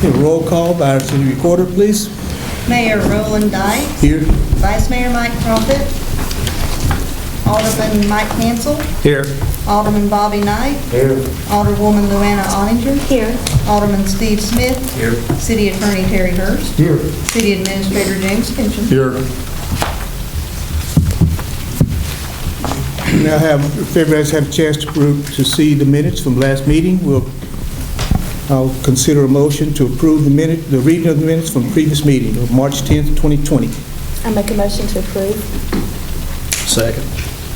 Roll call by our city recorder, please. Mayor Roland Dyke. Here. Vice Mayor Mike Crumpet. Alderman Mike Hansel. Here. Alderman Bobby Knight. Here. Alderwoman Luana Oninger. Here. Alderman Steve Smith. Here. City Attorney Terry Hurst. Here. City Administrator James Fincham. Here. Now if everybody's had a chance to see the minutes from last meeting, I'll consider a motion to approve the reading of the minutes from the previous meeting of March 10th, 2020. I make a motion to approve. Second.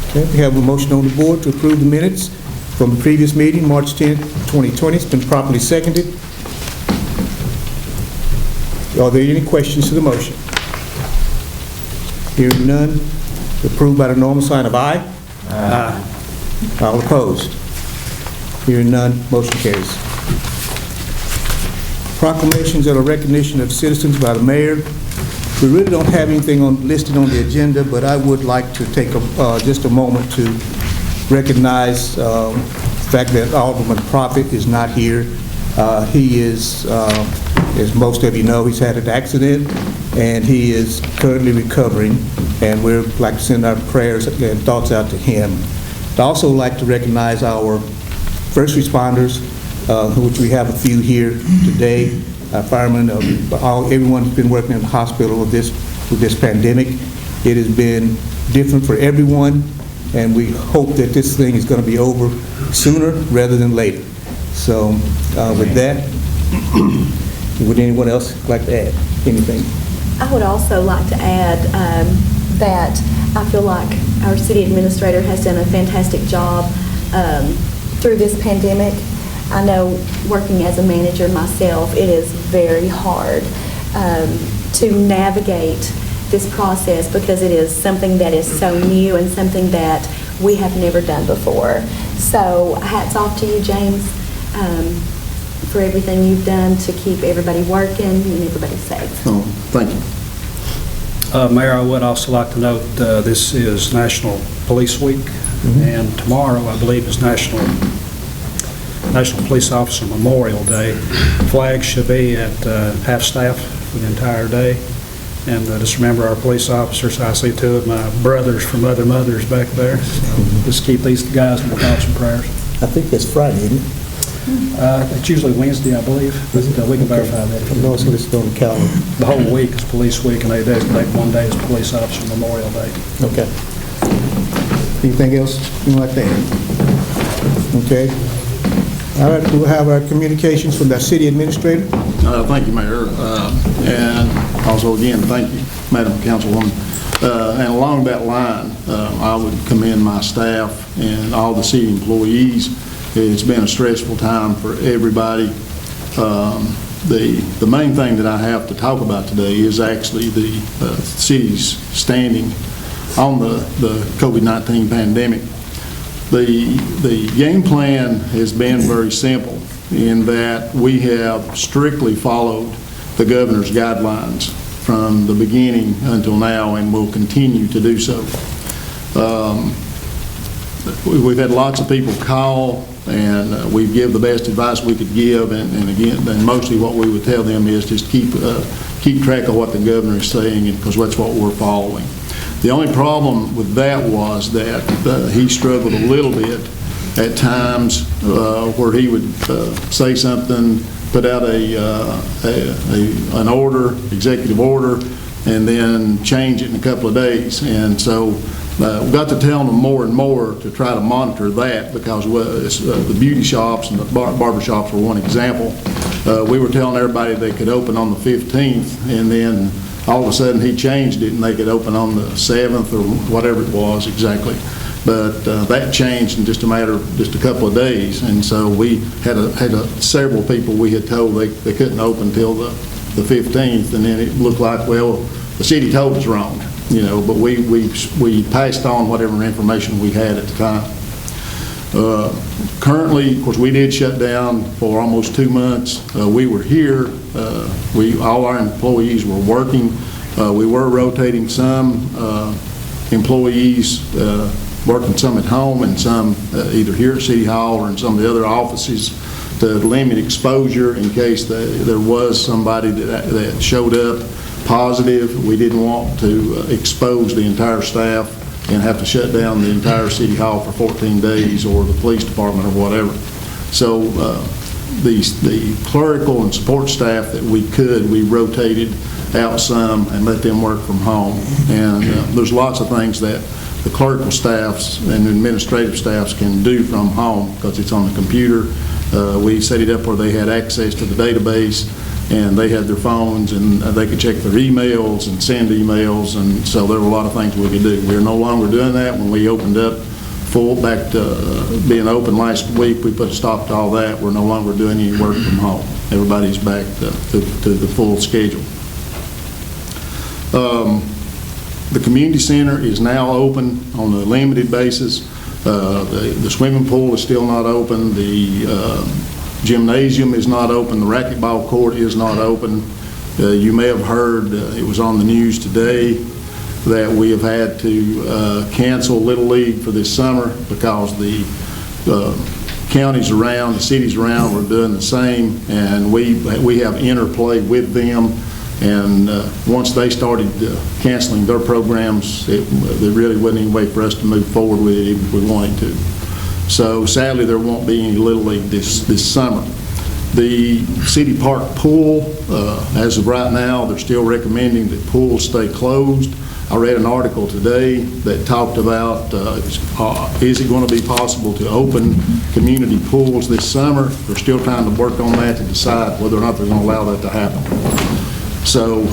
Okay, we have a motion on the board to approve the minutes from the previous meeting, March 10th, 2020. It's been properly seconded. Are there any questions to the motion? Hearing none, approved by the normal sign of aye. Aye. All opposed? Hearing none, motion carries. Proclamations and a recognition of citizens by the mayor. We really don't have anything listed on the agenda, but I would like to take just a moment to recognize the fact that Alderman Prophet is not here. He is, as most of you know, he's had an accident, and he is currently recovering, and we'd like to send our prayers and thoughts out to him. I'd also like to recognize our first responders, which we have a few here today, firemen, everyone who's been working in the hospital with this pandemic. It has been different for everyone, and we hope that this thing is going to be over sooner rather than later. So with that, would anyone else like to add anything? I would also like to add that I feel like our city administrator has done a fantastic job through this pandemic. I know working as a manager myself, it is very hard to navigate this process because it is something that is so new and something that we have never done before. So hats off to you, James, for everything you've done to keep everybody working and everybody safe. Oh, thank you. Mayor, I would also like to note this is National Police Week, and tomorrow, I believe, is National Police Officer Memorial Day. Flags should be at half-staff for the entire day. And just remember our police officers. I see two of my brothers from other mothers back there. So just keep these guys in our thoughts and prayers. I think it's Friday, isn't it? It's usually Wednesday, I believe, but we can verify that. I'm also listed on the calendar. The whole week is Police Week, and they designate one day as Police Officer Memorial Day. Okay. Anything else you like to add? Okay. All right, we'll have our communications from the city administrator. Thank you, Mayor. And also, again, thank you, Madam Councilwoman. And along that line, I would commend my staff and all the city employees. It's been a stressful time for everybody. The main thing that I have to talk about today is actually the city's standing on the COVID-19 pandemic. The game plan has been very simple in that we have strictly followed the governor's guidelines from the beginning until now, and will continue to do so. We've had lots of people call, and we give the best advice we could give, and again, and mostly what we would tell them is just keep track of what the governor is saying, because that's what we're following. The only problem with that was that he struggled a little bit at times where he would say something, put out an order, executive order, and then change it in a couple of days. And so we got to tell them more and more to try to monitor that, because the beauty shops and the barber shops were one example. We were telling everybody they could open on the 15th, and then all of a sudden he changed it and they could open on the 7th or whatever it was exactly. But that changed in just a matter of just a couple of days, and so we had several people we had told they couldn't open till the 15th, and then it looked like, well, the city told us wrong, you know, but we passed on whatever information we had at the time. Currently, of course, we did shut down for almost 2 months. We were here. All our employees were working. We were rotating some employees, working some at home and some either here at City Hall or in some of the other offices. to limit exposure in case there was somebody that showed up positive. We didn't want to expose the entire staff and have to shut down the entire city hall for 14 days or the police department or whatever. So the clerical and support staff that we rotated out some and let them work from home. And there's lots of things that the clerical staffs and administrative staffs can do from home because it's on the computer. We set it up where they had access to the database and they had their phones and they could check their emails and send emails, and so there were a lot of things we could do. We're no longer doing that. When we opened up back to being open last week, we put a stop to all that. We're no longer doing any work from home. Everybody's back to the full schedule. The community center is now open on a limited basis. The swimming pool is still not open. The gymnasium is not open. The racquetball court is not open. You may have heard, it was on the news today, that we have had to cancel Little League for this summer because the counties around, the cities around were doing the same, and we have interplay with them. And once they started canceling their programs, there really wasn't any way for us to move forward with it even if we wanted to. So sadly, there won't be any Little League this summer. The city park pool, as of right now, they're still recommending that pools stay closed. I read an article today that talked about is it going to be possible to open community pools this summer? They're still trying to work on that to decide whether or not they're going to allow that to happen. So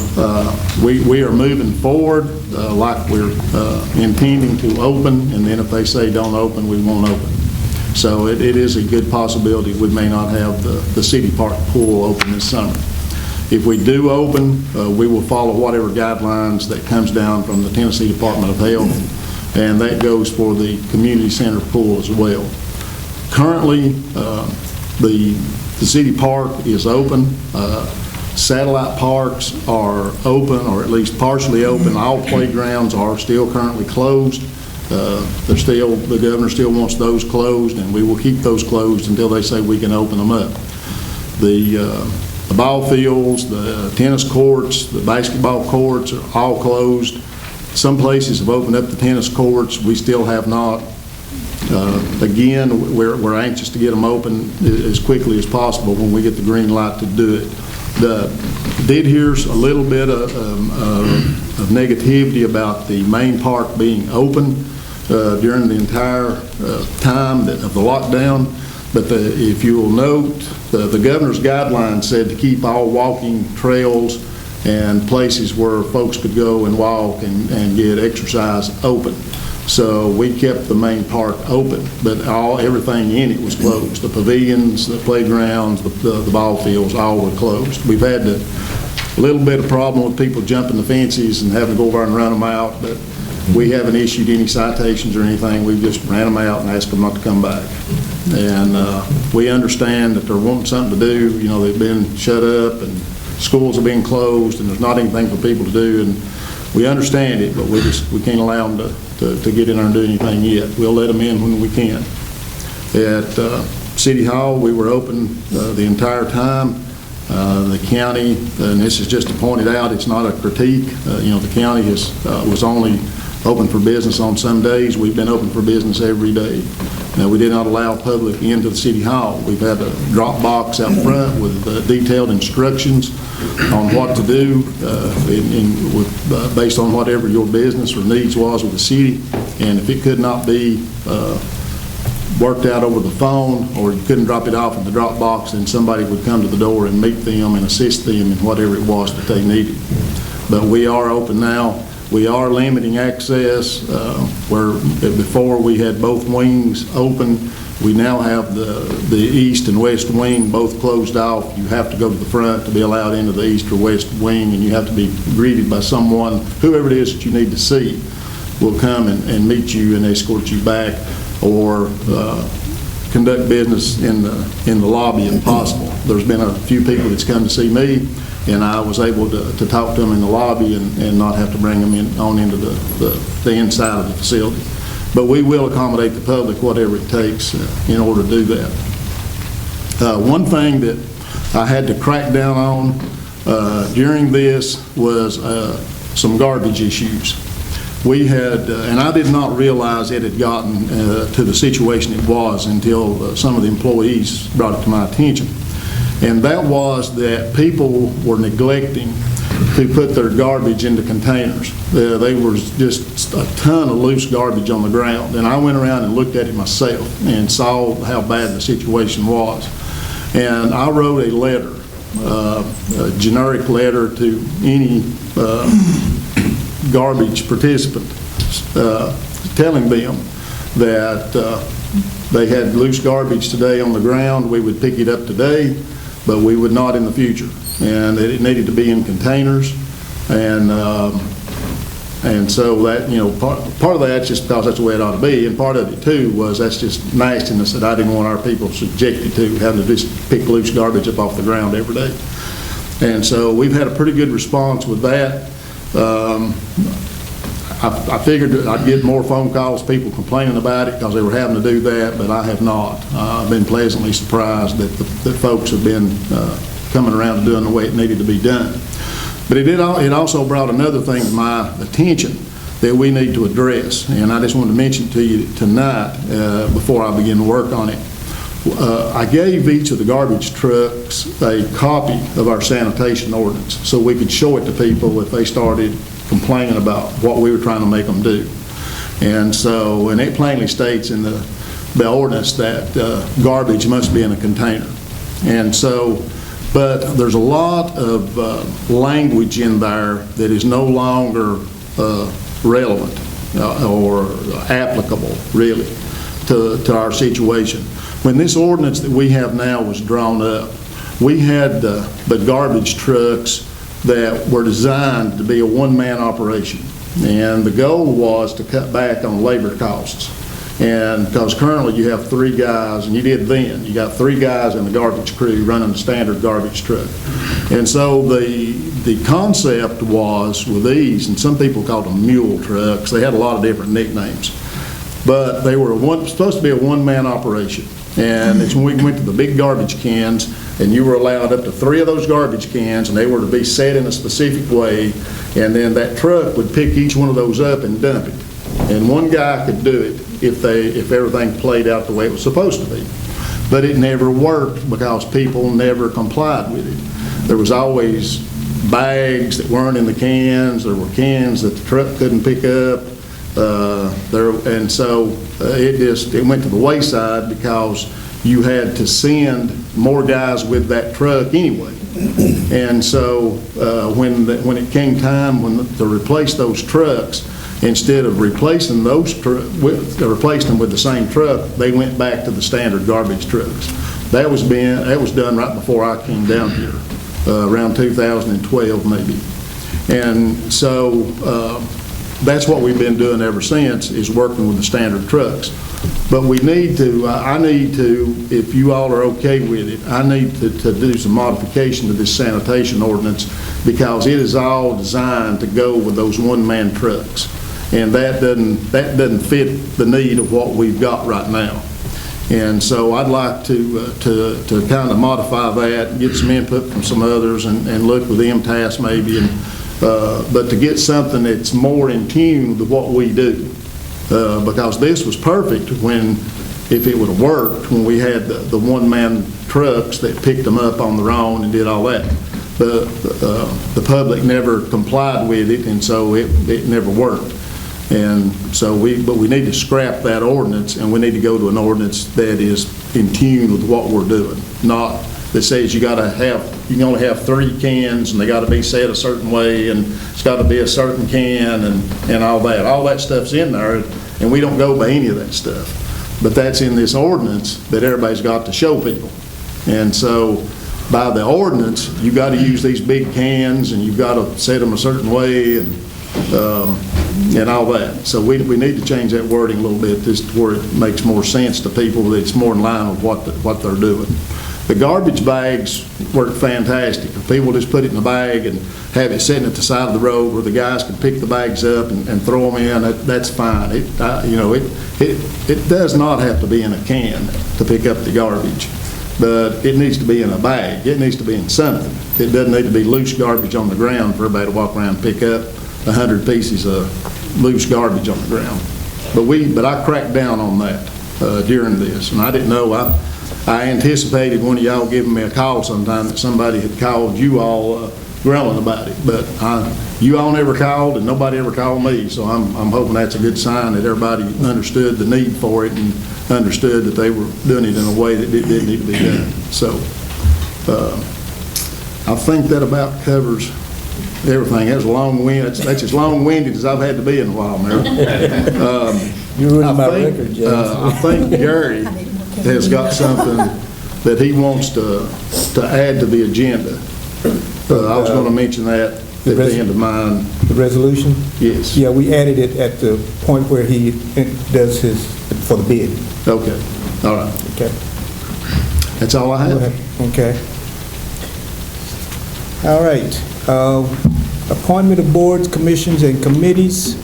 we are moving forward like we're intending to open, and then if they say don't open, we won't open. So it is a good possibility we may not have the city park pool open this summer. If we do open, we will follow whatever guidelines that comes down from the Tennessee Department of Health, and that goes for the community center pool as well. Currently, the city park is open. Satellite parks are open, or at least partially open. All playgrounds are still currently closed. The governor still wants those closed, and we will keep those closed until they say we can open them up. The ball fields, the tennis courts, the basketball courts are all closed. Some places have opened up the tennis courts. We still have not. Again, we're anxious to get them open as quickly as possible when we get the green light to do it. Did hear a little bit of negativity about the main park being open during the entire time of the lockdown. But if you will note, the governor's guidelines said to keep all walking trails and places where folks could go and walk and get exercise open. So we kept the main park open, but everything in it was closed. The pavilions, the playgrounds, the ball fields, all were closed. We've had a little bit of problem with people jumping the fences and having to go over and run them out, but we haven't issued any citations or anything. We've just ran them out and asked them not to come back. And we understand that they're wanting something to do. You know, they've been shut up and schools have been closed and there's not anything for people to do. And we understand it, but we can't allow them to get in there and do anything yet. We'll let them in when we can. At City Hall, we were open the entire time. The county, and this is just pointed out, it's not a critique. The county was only open for business on some days. We've been open for business every day. Now, we did not allow public into the City Hall. We've had a drop box out front with detailed instructions on what to do based on whatever your business or needs was with the city. And if it could not be worked out over the phone, or you couldn't drop it off in the drop box, then somebody would come to the door and meet them and assist them in whatever it was that they needed. But we are open now. We are limiting access where before we had both wings open. We now have the east and west wing both closed off. You have to go to the front to be allowed into the east or west wing, and you have to be greeted by someone, whoever it is that you need to see, will come and meet you and escort you back, or conduct business in the lobby if possible. There's been a few people that's come to see me, and I was able to talk to them in the lobby and not have to bring them on into the inside of the facility. But we will accommodate the public whatever it takes in order to do that. One thing that I had to crack down on during this was some garbage issues. We had, and I did not realize it had gotten to the situation it was until some of the employees brought it to my attention. And that was that people were neglecting to put their garbage into containers. They were just a ton of loose garbage on the ground. And I went around and looked at it myself and saw how bad the situation was. And I wrote a letter, a generic letter to any garbage participant, telling them that they had loose garbage today on the ground. We would pick it up today, but we would not in the future, and that it needed to be in containers. And so that, you know, part of that's just because that's the way it ought to be, and part of it too was that's just nastiness that I didn't want our people subjected to, having to just pick loose garbage up off the ground every day. And so we've had a pretty good response with that. I figured that I'd get more phone calls, people complaining about it because they were having to do that, but I have not. I've been pleasantly surprised that folks have been coming around and doing the way it needed to be done. But it also brought another thing to my attention that we need to address, and I just wanted to mention to you tonight before I begin to work on it. I gave each of the garbage trucks a copy of our sanitation ordinance so we could show it to people if they started complaining about what we were trying to make them do. And so, and it plainly states in the ordinance that garbage must be in a container. And so, but there's a lot of language in there that is no longer relevant or applicable, really, to our situation. When this ordinance that we have now was drawn up, we had the garbage trucks that were designed to be a one-man operation. And the goal was to cut back on labor costs. And because currently you have 3 guys, and you did then, you got 3 guys in the garbage crew running the standard garbage truck. And so the concept was with these, and some people called them mule trucks, they had a lot of different nicknames, but they were supposed to be a one-man operation. And it's when we went to the big garbage cans, and you were allowed up to 3 of those garbage cans, and they were to be set in a specific way, and then that truck would pick each one of those up and dump it. And one guy could do it if everything played out the way it was supposed to be. But it never worked because people never complied with it. There was always bags that weren't in the cans. There were cans that the truck couldn't pick up. And so it went to the wayside because you had to send more guys with that truck anyway. And so when it came time to replace those trucks, instead of replacing replacing them with the same truck, they went back to the standard garbage trucks. That was done right before I came down here, around 2012 maybe. And so that's what we've been doing ever since, is working with the standard trucks. But we need to, I need to, if you all are okay with it, I need to do some modification to this sanitation ordinance because it is all designed to go with those one-man trucks. And that doesn't fit the need of what we've got right now. And so I'd like to kind of modify that, get some input from some others, and look with MTAS maybe, but to get something that's more in tune with what we do. Because this was perfect if it would have worked, when we had the one-man trucks that picked them up on their own and did all that. The public never complied with it, and so it never worked. And so but we need to scrap that ordinance, and we need to go to an ordinance that is in tune with what we're doing, not that says you can only have 3 cans and they got to be set a certain way and it's got to be a certain can and all that. All that stuff's in there, and we don't go by any of that stuff. But that's in this ordinance that everybody's got to show people. And so by the ordinance, you've got to use these big cans and you've got to set them a certain way and all that. So we need to change that wording a little bit just where it makes more sense to people, that it's more in line with what they're doing. The garbage bags work fantastic. If people just put it in a bag and have it sitting at the side of the road where the guys can pick the bags up and throw them in, that's fine. It does not have to be in a can to pick up the garbage. but it needs to be in a bag. It needs to be in something. It doesn't need to be loose garbage on the ground for everybody to walk around and pick up 100 pieces of loose garbage on the ground. But I cracked down on that during this, and I didn't know. I anticipated one of y'all giving me a call sometime that somebody had called you all grumbling about it, but you all never called and nobody ever called me, so I'm hoping that's a good sign that everybody understood the need for it and understood that they were doing it in a way that it didn't need to be done. So I think that about covers everything. That was long-winded. That's as long-winded as I've had to be in a while, Mayor. You're ruining my record, James. I think Gary has got something that he wants to add to the agenda. I was going to mention that at the end of mine. The resolution? Yes. Yeah, we added it at the point where he does his, for the bid. Okay. All right. Okay. That's all I have. Okay. All right. Appointment of boards, commissions, and committees.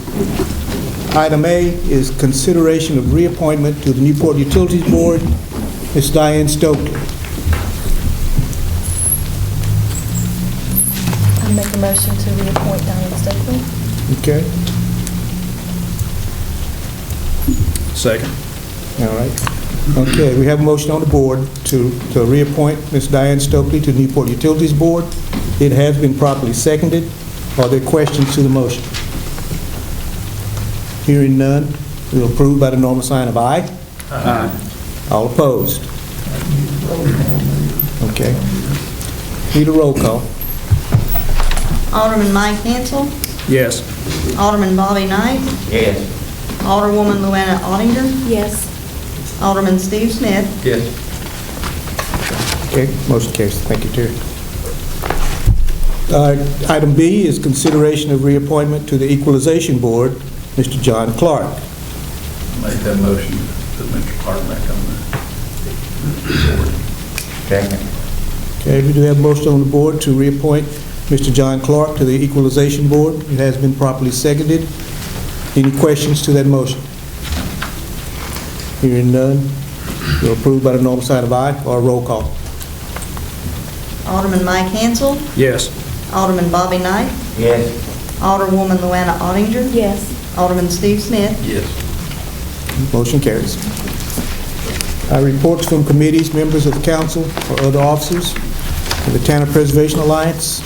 Item A is consideration of reappointment to the Newport Utilities Board. Ms. Diane Stokely. I make a motion to reappoint Diane Stokely. Okay. Second. All right. Okay, we have a motion on the board to reappoint Ms. Diane Stokely to the Newport Utilities Board. It has been properly seconded. Are there questions to the motion? Hearing none, we'll approve by the normal sign of aye. Aye. All opposed? Okay. Need a roll call. Alderman Mike Hansel, Yes. Alderman Bobby Knight, Yes. Alderwoman Luana Ottinger, Yes. Alderman Steve Smith, Yes. Okay, motion carries. Thank you, Terry. Item B is consideration of reappointment to the Equalization Board, Mr. John Clark. Make that motion to put Mr. Clark back on the board. Second. Okay, we do have a motion on the board to reappoint Mr. John Clark to the Equalization Board. It has been properly seconded. Any questions to that motion? Hearing none, we'll approve by the normal sign of aye or roll call. Alderman Mike Hansel, Yes. Alderman Bobby Knight, Yes. Alderwoman Luana Ottinger, Yes. Alderman Steve Smith, Yes. Motion carries. Reports from committees, members of the council, or other officers. The Tanner Preservation Alliance.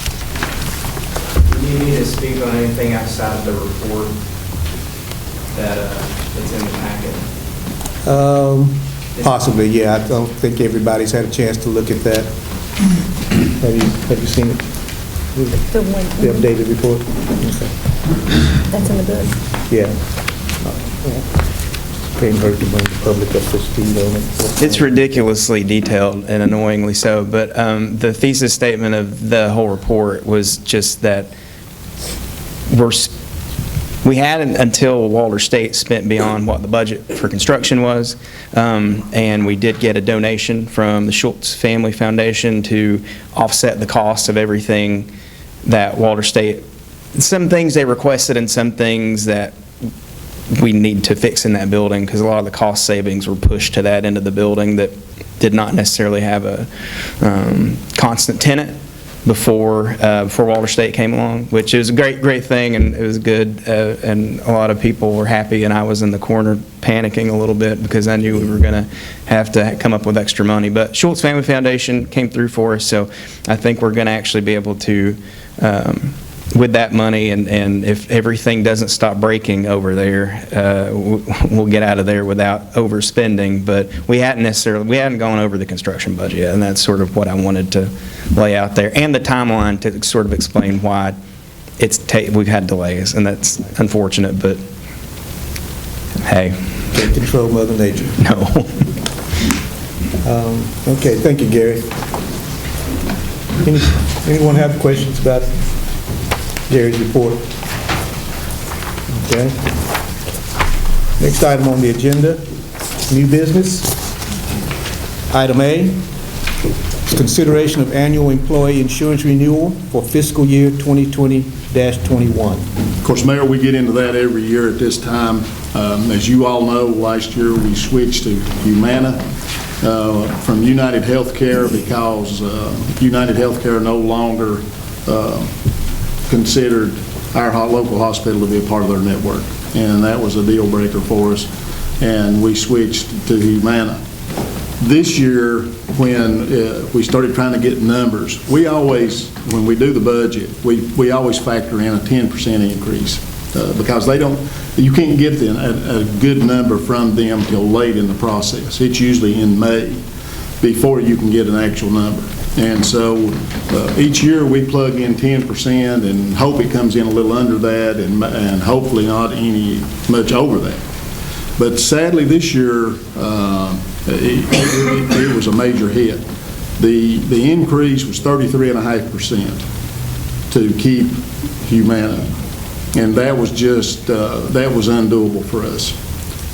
Do you need to speak on anything outside of the report that's in the packet? Possibly, yeah. I don't think everybody's had a chance to look at that. Have you seen it? The one, The updated report? Okay. that's in the book. Yeah. Can't hurt to bring the public up to speed on it. It's ridiculously detailed and annoyingly so, but the thesis statement of the whole report was just that we had until Walter State spent beyond what the budget for construction was, and we did get a donation from the Schultz Family Foundation to offset the cost of everything that Walter State, some things they requested and some things that we need to fix in that building, because a lot of the cost savings were pushed to that end of the building that did not necessarily have a constant tenant before Walter State came along, which is a great thing, and it was good, and a lot of people were happy, and I was in the corner panicking a little bit because I knew we were going to have to come up with extra money. But Schultz Family Foundation came through for us, so I think we're going to actually be able to, with that money, and if everything doesn't stop breaking over there, we'll get out of there without overspending. But we hadn't gone over the construction budget yet, and that's sort of what I wanted to lay out there, and the timeline to sort of explain why we've had delays, and that's unfortunate, but hey. Can't control Mother Nature. No. Okay, thank you, Gary. Anyone have questions about Gary's report? Okay. Next item on the agenda, new business. Item A, consideration of annual employee insurance renewal for fiscal year 2020-21. Of course, Mayor, we get into that every year at this time. As you all know, last year we switched to Humana, from United Healthcare because United Healthcare no longer considered our local hospital to be a part of their network, and that was a deal breaker for us, and we switched to Humana. This year, when we started trying to get numbers, we always, when we do the budget, we always factor in a 10% increase because you can't get a good number from them till late in the process. It's usually in May before you can get an actual number. And so each year we plug in 10% and hope it comes in a little under that and hopefully not much over that. But sadly this year, it was a major hit. The increase was 33.5% to keep Humana, and that was just that was undoable for us.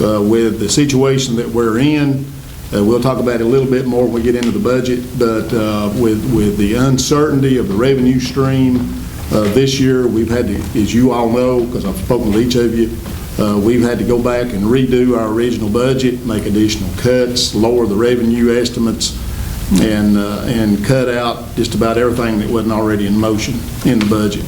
With the situation that we're in, we'll talk about it a little bit more when we get into the budget, but with the uncertainty of the revenue stream this year, we've had to, as you all know, because I've spoken with each of you, we've had to go back and redo our original budget, make additional cuts, lower the revenue estimates, and cut out just about everything that wasn't already in motion in the budget.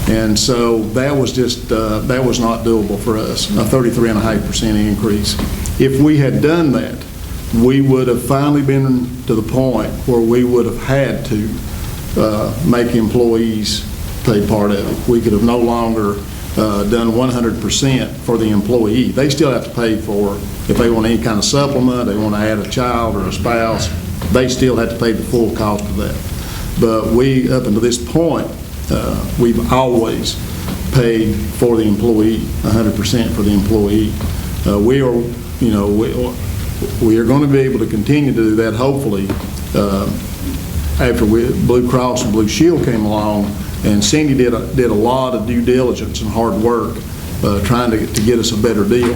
And so that was just, that was not doable for us, a 33.5% increase. If we had done that, we would have finally been to the point where we would have had to make employees pay part of it. We could have no longer done 100% for the employee. They still have to pay for, if they want any kind of supplement, they want to add a child or a spouse, they still have to pay the full cost of that. But we, up until this point, we've always paid for the employee, 100% for the employee. We are, you know, we are going to be able to continue to do that, hopefully, after Blue Cross and Blue Shield came along, and Cindy did a lot of due diligence and hard work trying to get us a better deal.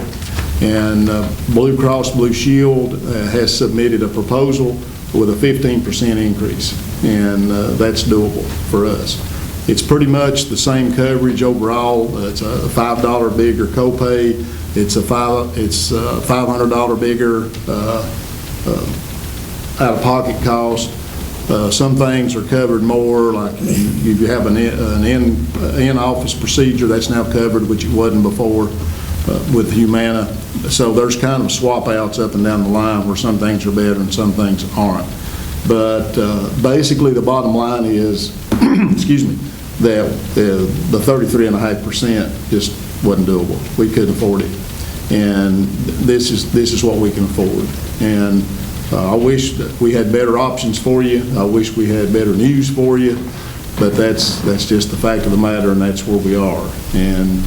And Blue Cross Blue Shield has submitted a proposal with a 15% increase, and that's doable for us. It's pretty much the same coverage overall. It's a $5 bigger copay. It's a $500 bigger out-of-pocket cost. Some things are covered more, like if you have an in-office procedure, that's now covered, which it wasn't before with Humana. So there's kind of swap outs up and down the line where some things are better and some things aren't. But basically the bottom line is, excuse me, that the 33.5% just wasn't doable. We couldn't afford it. And this is what we can afford. And I wish that we had better options for you. I wish we had better news for you, but that's just the fact of the matter, and that's where we are. And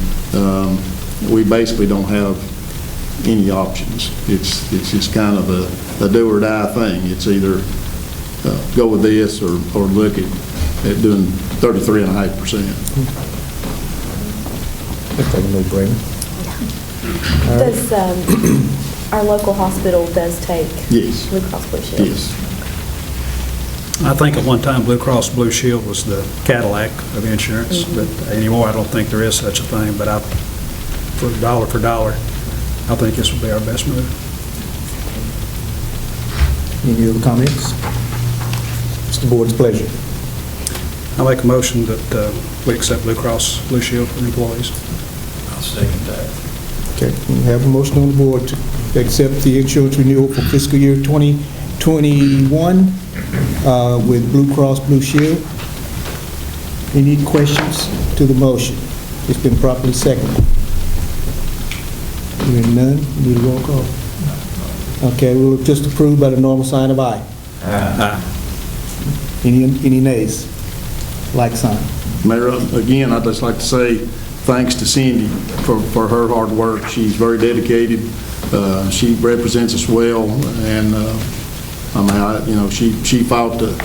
we basically don't have any options. It's just kind of a do or die thing. It's either go with this or look at doing 33.5%. That's like a no-brainer. Does, our local hospital does take Yes. Blue Cross Blue Shield? Yes. I think at one time Blue Cross Blue Shield was the Cadillac of insurance, but anymore I don't think there is such a thing, but for dollar, I think this would be our best move. Any other comments? It's the board's pleasure. I make a motion that we accept Blue Cross Blue Shield for employees. I'll second that. Okay, we have a motion on the board to accept the insurance renewal for fiscal year 2021 with Blue Cross Blue Shield. Any questions to the motion? It's been properly seconded. Hearing none, need a roll call? Okay, we'll just approve by the normal sign of aye. Aye. Any nays? Like sign. Mayor, again, I'd just like to say thanks to Cindy for her hard work. She's very dedicated. She represents us well, and she fought to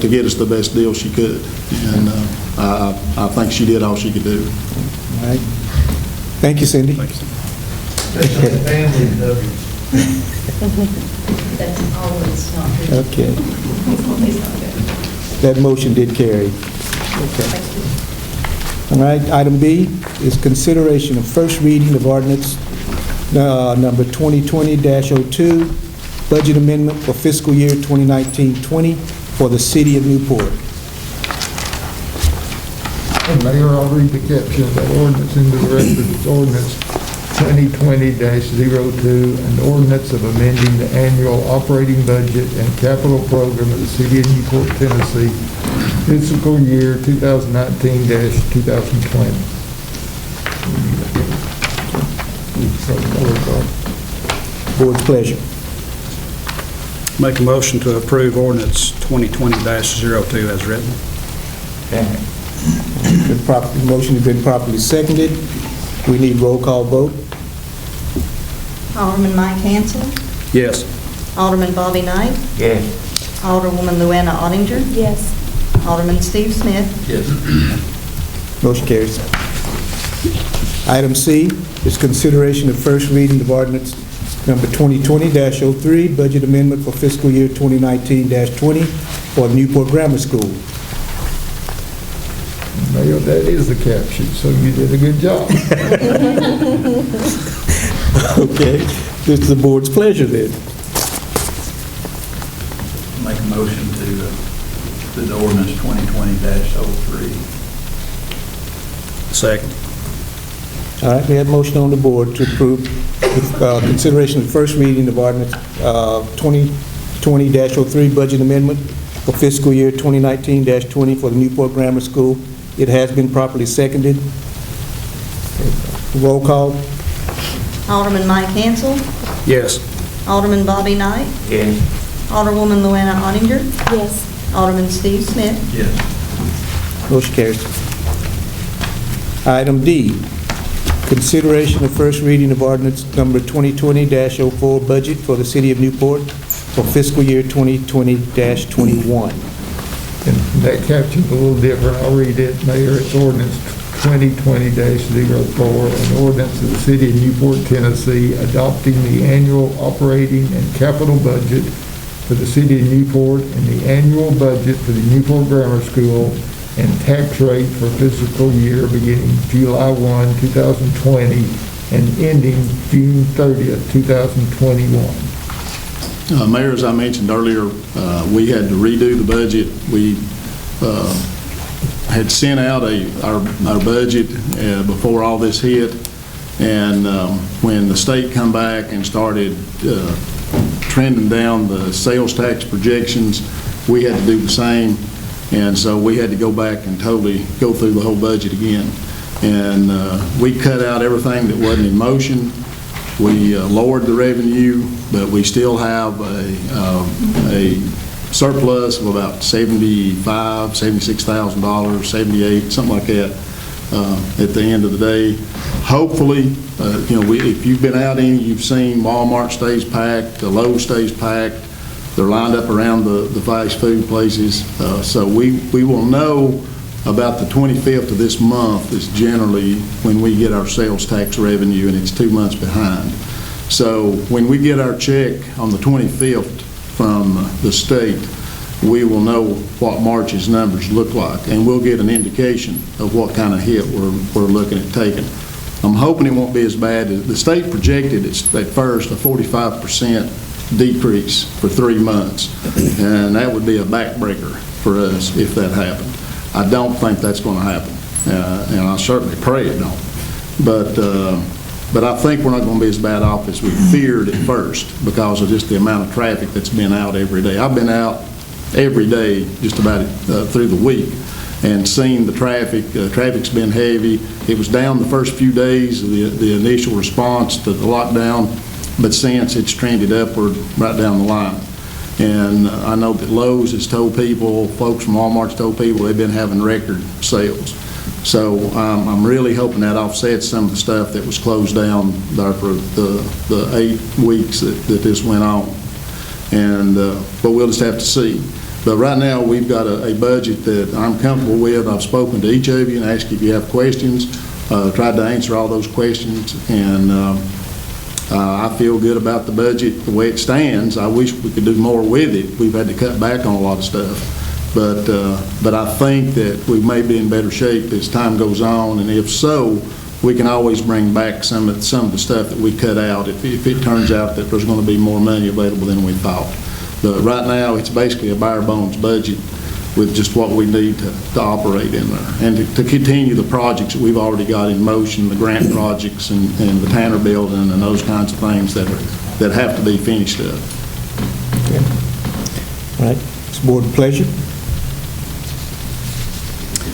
get us the best deal she could, and I think she did all she could do. All right. Thank you, Cindy. Thank you. That's always not good. Okay, Always not good. that motion did carry. Okay. All right, item B is consideration of first reading of ordinance number 2020-02, budget amendment for fiscal year 2019-20 for the city of Newport. Mayor, I'll read the caption of that ordinance into the record. It's ordinance 2020-02, an ordinance of amending the annual operating budget and capital program of the city of Newport, Tennessee, fiscal year 2019-2020. Board's pleasure. Make a motion to approve ordinance 2020-02 as written. Motion has been properly seconded. We need roll call vote. Alderman Mike Hansel, Yes. Alderman Bobby Knight, Yes. Alderwoman Luana Ottinger, Yes. Alderman Steve Smith, Yes. Motion carries. Item C is consideration of first reading of ordinance number 2020-03, budget amendment for fiscal year 2019-20 for Newport Grammar School. Mayor, that is the caption, so you did a good job. Okay, this is the board's pleasure then. Make a motion to the ordinance 2020-03. Second. All right, we have a motion on the board to approve consideration of first reading of ordinance 2020-03 budget amendment for fiscal year 2019-20 for the Newport Grammar School. It has been properly seconded. Roll call. Alderman Mike Hansel, Yes. Alderman Bobby Knight, Yes. Alderwoman Luana Ottinger, Yes. Alderman Steve Smith, Yes. Motion carries. Item D, consideration of first reading of ordinance number 2020-04 budget for the city of Newport for fiscal year 2020-21. And that caption's a little different. I'll read it, Mayor. It's ordinance 2020-04, an ordinance of the city of Newport, Tennessee, adopting the annual operating and capital budget for the city of Newport and the annual budget for the Newport Grammar School and tax rate for fiscal year beginning July 1, 2020 and ending June 30th, 2021. Mayor, as I mentioned earlier, we had to redo the budget. We had sent out our budget before all this hit, and when the state come back and started trending down the sales tax projections, we had to do the same, and so we had to go back and totally go through the whole budget again. And we cut out everything that wasn't in motion. We lowered the revenue, but we still have a surplus of about $76,000, $78,000, something like that at the end of the day. Hopefully, if you've been out any, you've seen Walmart stays packed, the Lowe's stays packed. They're lined up around the fast food places. So we will know about the 25th of this month is generally when we get our sales tax revenue, and it's 2 months behind. So when we get our check on the 25th from the state, we will know what March's numbers look like, and we'll get an indication of what kind of hit we're looking at taking. I'm hoping it won't be as bad as the state projected. It's at first a 45% decrease for 3 months, and that would be a backbreaker for us if that happened. I don't think that's going to happen, and I certainly pray it don't. But I think we're not going to be as bad off as we feared at first because of just the amount of traffic that's been out every day. I've been out every day just about through the week and seen the traffic. Traffic's been heavy. It was down the first few days of the initial response to the lockdown, but since it's trended upward right down the line. And I know that Lowe's has told people, folks from Walmart's told people they've been having record sales. So I'm really hoping that offsets some of the stuff that was closed down there for the 8 weeks that this went on. And but we'll just have to see. But right now we've got a budget that I'm comfortable with. I've spoken to each of you and asked if you have questions. Tried to answer all those questions, and I feel good about the budget the way it stands. I wish we could do more with it. We've had to cut back on a lot of stuff. But I think that we may be in better shape as time goes on, and if so, we can always bring back some of the stuff that we cut out if it turns out that there's going to be more money available than we thought. But right now, it's basically a bare bones budget with just what we need to operate in there. And to continue the projects that we've already got in motion, the grant projects and the Tanner building and those kinds of things that have to be finished up. Okay. All right, it's board pleasure.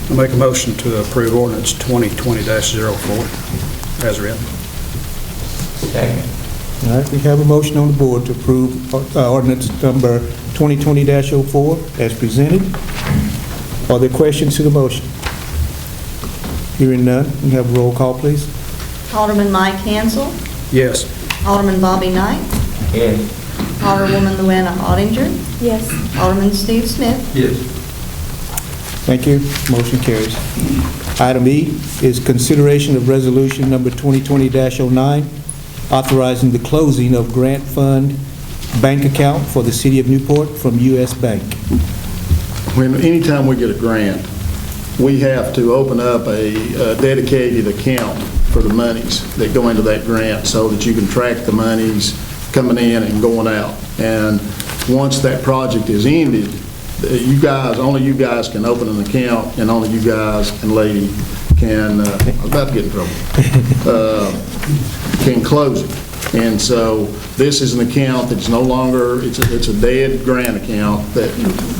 I make a motion to approve ordinance 2020-04 as written. All right, we have a motion on the board to approve ordinance number 2020-04 as presented. Are there questions to the motion? Hearing none, we have a roll call, please. Alderman Mike Hansel. Yes. Alderman Bobby Knight. Yes. Alderwoman Luana Ottinger. Yes. Alderman Steve Smith. Yes. Thank you. Motion carries. Item E is consideration of resolution number 2020-09, authorizing the closing of grant fund bank account for the City of Newport from U.S. Bank. Anytime we get a grant, we have to open up a dedicated account for the monies that go into that grant so that you can track the monies coming in and going out. And once that project is ended, only you guys can open an account, and only you guys and lady can, I was about to get in trouble, can close it. And so this is an account that's no longer, it's a dead grant account that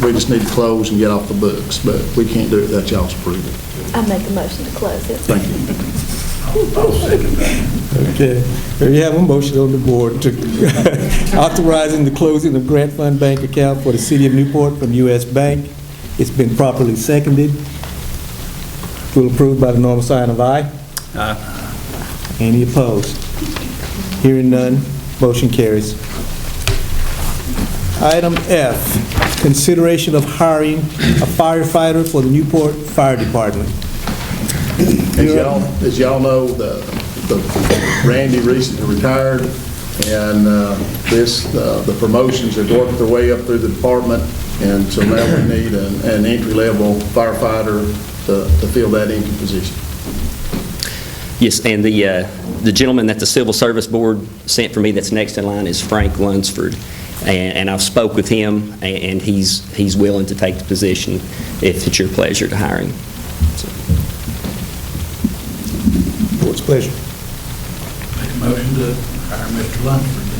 we just need to close and get off the books, but we can't do it without y'all's approval. I make a motion to close it. Thank you. I'll second that. Okay. There you have a motion on the board to authorizing the closing of grant fund bank account for the City of Newport from U.S. Bank. It's been properly seconded. Will approve by the normal sign of aye. Aye. Any opposed? Hearing none, motion carries. Item F, consideration of hiring a firefighter for the Newport Fire Department. As y'all know, the Randy recently retired, and the promotions have worked their way up through the department, and so now we need an entry-level firefighter to fill that empty position. Yes, and the gentleman that the Civil Service Board sent for me that's next in line is Frank Lunsford, and I've spoke with him, and he's willing to take the position if it's your pleasure to hire him. So. Board's pleasure. Make a motion to hire Mr. Lunsford as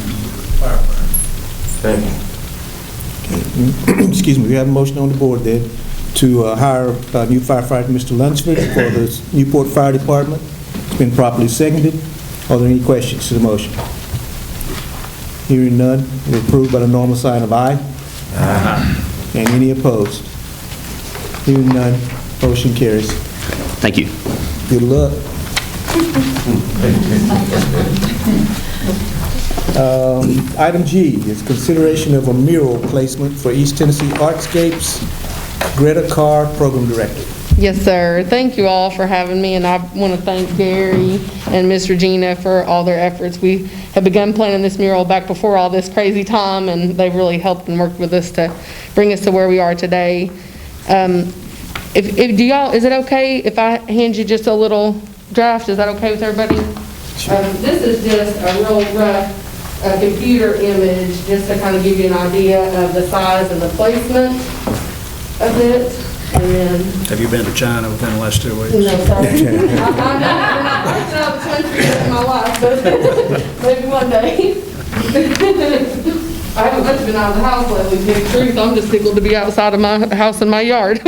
firefighter. Excuse me, we have a motion on the board then to hire a new firefighter, Mr. Lunsford, for the Newport Fire Department. It's been properly seconded. Are there any questions to the motion? Hearing none, it is approved by the normal sign of aye. Aye. And any opposed? Hearing none, motion carries. Thank you. Good luck. Item G is consideration of a mural placement for East Tennessee Artscapes. Greta Carr, Program Director. Yes, sir. Thank you all for having me, and I want to thank Gary and Miss Regina for all their efforts. We have begun planning this mural back before all this crazy time, and they've really helped and worked with us to bring us to where we are today. Is it okay if I hand you just a little draft? Is that okay with everybody? Sure. This is just a real rough computer image, just to kind of give you an idea of the size and the placement of it. And then, Have you been to China within the last 2 weeks? no, sorry. I'm not breaking out the country in my life, but maybe one day. I haven't much been out of the house lately, to tell you the truth. I'm just tickled to be outside of my house in my yard.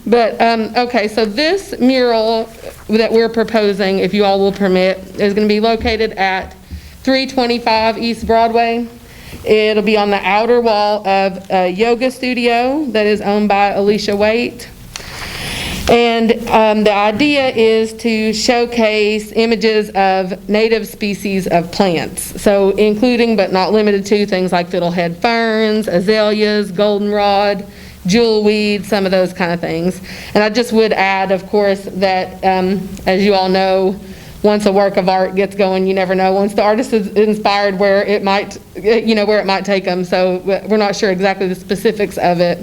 But, okay, so this mural that we're proposing, if you all will permit, is going to be located at 325 East Broadway. It'll be on the outer wall of a yoga studio that is owned by Alicia Waite. And the idea is to showcase images of native species of plants. So including but not limited to things like fiddlehead ferns, azaleas, goldenrod, jewelweed, some of those kind of things. And I just would add, of course, that as you all know, once a work of art gets going, you never know. Once the artist is inspired, where it might take them. So we're not sure exactly the specifics of it,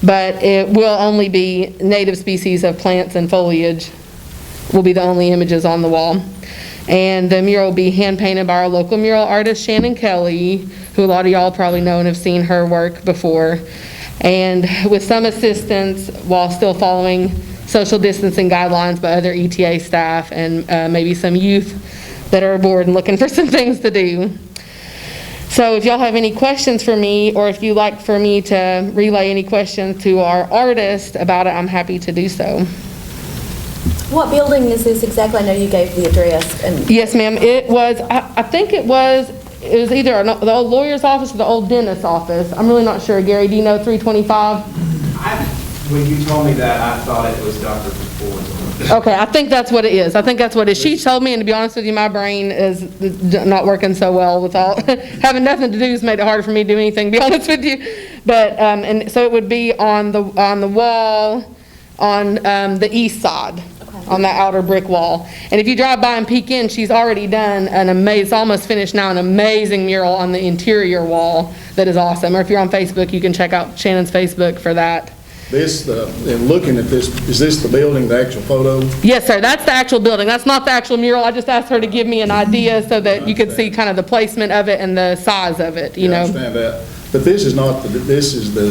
but it will only be native species of plants and foliage. will be the only images on the wall. And the mural will be hand-painted by our local mural artist, Shannon Kelly, who a lot of y'all probably know and have seen her work before. And with some assistance, while still following social distancing guidelines by other ETA staff and maybe some youth that are bored and looking for some things to do. So if y'all have any questions for me, or if you'd like for me to relay any questions to our artist about it, I'm happy to do so. What building is this exactly? I know you gave the address. And Yes, ma'am. It was, I think it was either the old lawyer's office or the old dentist's office. I'm really not sure. Gary, do you know 325? When you told me that, I thought it was Dr. Ford's. Okay, I think that's what it is. I think that's what it is. She told me, and to be honest with you, my brain is not working so well with all, having nothing to do has made it harder for me to do anything, to be honest with you. But, and so it would be on the wall on the east side. On that outer brick wall. And if you drive by and peek in, she's already done an amazing, it's almost finished now, an amazing mural on the interior wall that is awesome. Or if you're on Facebook, you can check out Shannon's Facebook for that. This, in looking at this, is this the building, the actual photo? Yes, sir, that's the actual building. That's not the actual mural. I just asked her to give me an idea so that you could see kind of the placement of it and the size of it, you know. I understand that. But this is not, this is the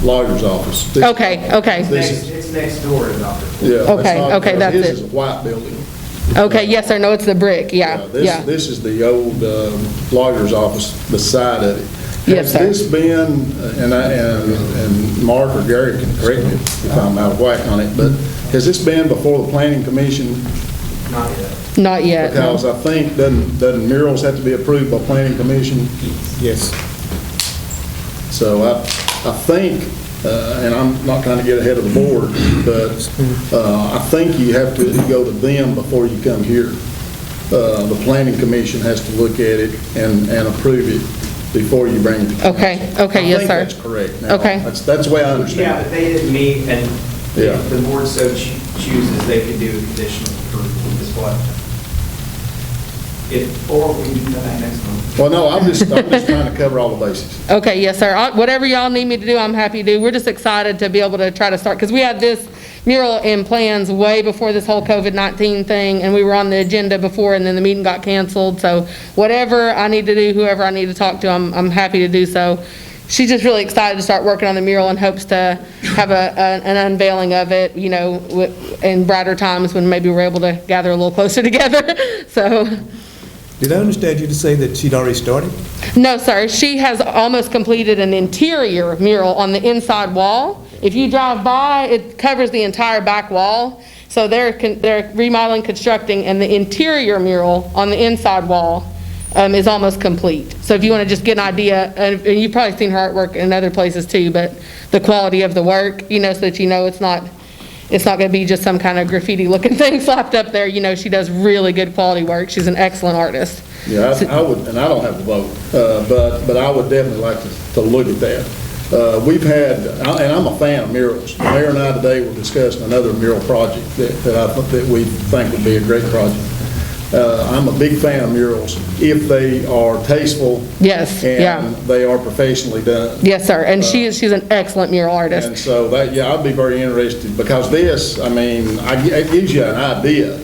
lawyer's office. This- Okay, okay. It's next door to Dr. Ford. Yeah. Okay, okay, that's This it. is a white building. Okay, yes, sir, no, it's the brick, yeah, yeah. This is the old lawyer's office beside of it. Yes, sir. Has this been, and Mark or Gary can correct me if I'm out of whack on it, but has this been before the planning commission? Not yet. Not yet, no. Because I think, doesn't murals have to be approved by planning commission? Yes. So I think, and I'm not trying to get ahead of the board, but I think you have to go to them before you come here. The planning commission has to look at it and approve it before you bring it. Okay, okay, yes, sir. I think that's correct. Now, Okay. That's the way I understand Yeah, it. but they didn't meet, and Yeah. if the board so chooses, they could do a conditional approval, is what. Or we can do that next month. Well, no, I'm just trying to cover all the bases. Okay, yes, sir. Whatever y'all need me to do, I'm happy to do. We're just excited to be able to try to start, because we had this mural in plans way before this whole COVID-19 thing, and we were on the agenda before, and then the meeting got canceled. So whatever I need to do, whoever I need to talk to, I'm happy to do so. She's just really excited to start working on the mural and hopes to have an unveiling of it, you know, in brighter times when maybe we're able to gather a little closer together. So. Did I understand you to say that she'd already started? No, sir. She has almost completed an interior mural on the inside wall. If you drive by, it covers the entire back wall. So they're remodeling, constructing, and the interior mural on the inside wall is almost complete. So if you want to just get an idea, and you've probably seen her artwork in other places too, but the quality of the work, you know, so that you know it's not going to be just some kind of graffiti-looking thing slapped up there. You know, she does really good quality work. She's an excellent artist. Yeah, I would, and I don't have a vote, but I would definitely like to look at that. We've had, and I'm a fan of murals. The mayor and I today were discussing another mural project that we think would be a great project. I'm a big fan of murals if they are tasteful. Yes, yeah. And they are professionally done. Yes, sir. And she's an excellent mural artist. And so that, yeah, I'd be very interested, because this, I mean, it gives you an idea,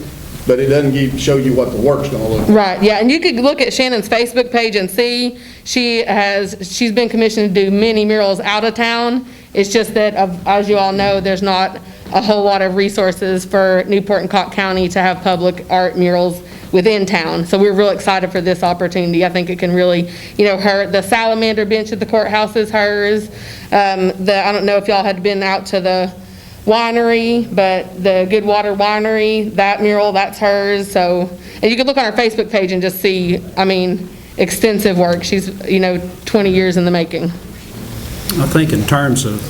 but it doesn't show you what the work's going to look like. Right, yeah, and you could look at Shannon's Facebook page and see she's been commissioned to do many murals out of town. It's just that, as you all know, there's not a whole lot of resources for Newport and Cocke County to have public art murals within town. So we're real excited for this opportunity. I think it can really, you know, the salamander bench at the courthouse is hers. I don't know if y'all had been out to the winery, but the Good Water Winery, that mural, that's hers. So, and you can look on our Facebook page and just see, I mean, extensive work. She's, you know, 20 years in the making. I think in terms of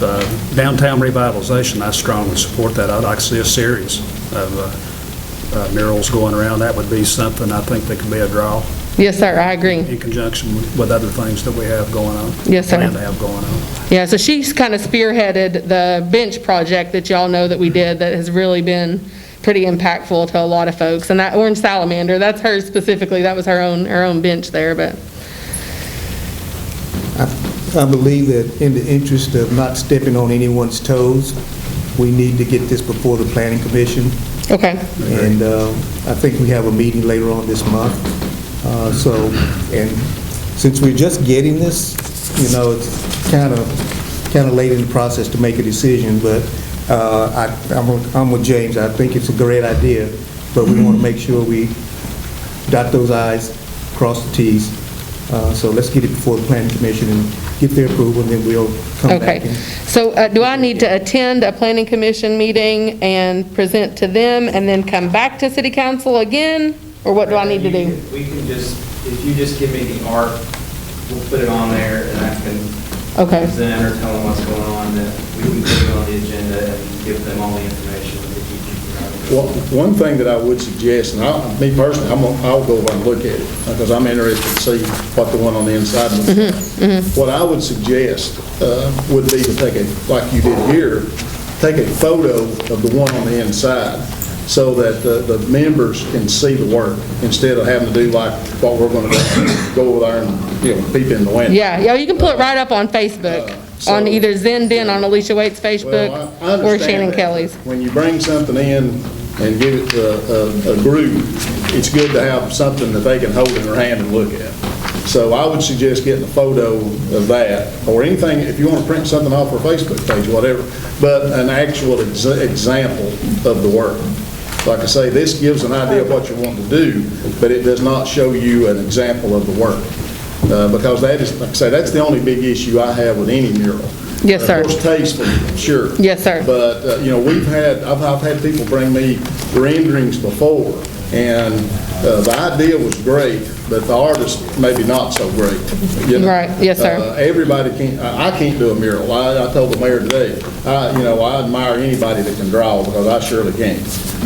downtown revitalization, I strongly support that. I'd like to see a series of murals going around. That would be something I think that could be a draw. Yes, sir, I agree. In conjunction with other things that we have going on. Yes, sir. Plan to have going on. Yeah, so she's kind of spearheaded the bench project that y'all know that we did that has really been pretty impactful to a lot of folks. And that orange salamander, that's hers specifically. That was her own bench there, but. I believe that in the interest of not stepping on anyone's toes, we need to get this before the Planning Commission Okay. And I think we have a meeting later on this month. And since we're just getting this, it's kind of late in the process to make a decision, but I'm with James. I think it's a great idea, but we want to make sure we dot those i's, cross the t's. So let's get it before the Planning Commission and get their approval, and then we'll come back. Okay. So do I need to attend a Planning Commission meeting and present to them and then come back to City Council again? Or what do I need to do? We can just, if you just give me the ARC, we'll put it on there, and I can Okay. present or tell them what's going on, that we can put it on the agenda and give them all the information that you need. Well, one thing that I would suggest, and me personally, I'll go over and look at it, because I'm interested to see what the one on the inside looks like. What I would suggest would be to take like you did here, take a photo of the one on the inside, so that the members can see the work, instead of having to do like what we're going to do, go over there and, peep in the window. Yeah, you can put it right up on Facebook, on either Zendin, on Alicia Waite's Facebook, Well, I understand or Shannon that. Kelly's. When you bring something in and give it to a group, it's good to have something that they can hold in their hand and look at. So I would suggest getting a photo of that, or anything, if you want to print something off our Facebook page, whatever, but an actual example of the work. Like I say, this gives an idea of what you want to do, but it does not show you an example of the work. Because that is, like I say, that's the only big issue I have with any mural. Yes, sir. Of course, tasteful, sure. Yes, sir. But, I've had people bring me renderings before, and the idea was great, but the artist maybe not so great. Right, yes, sir. Everybody can't, I can't do a mural. I told the mayor today, I admire anybody that can draw, because I surely can't.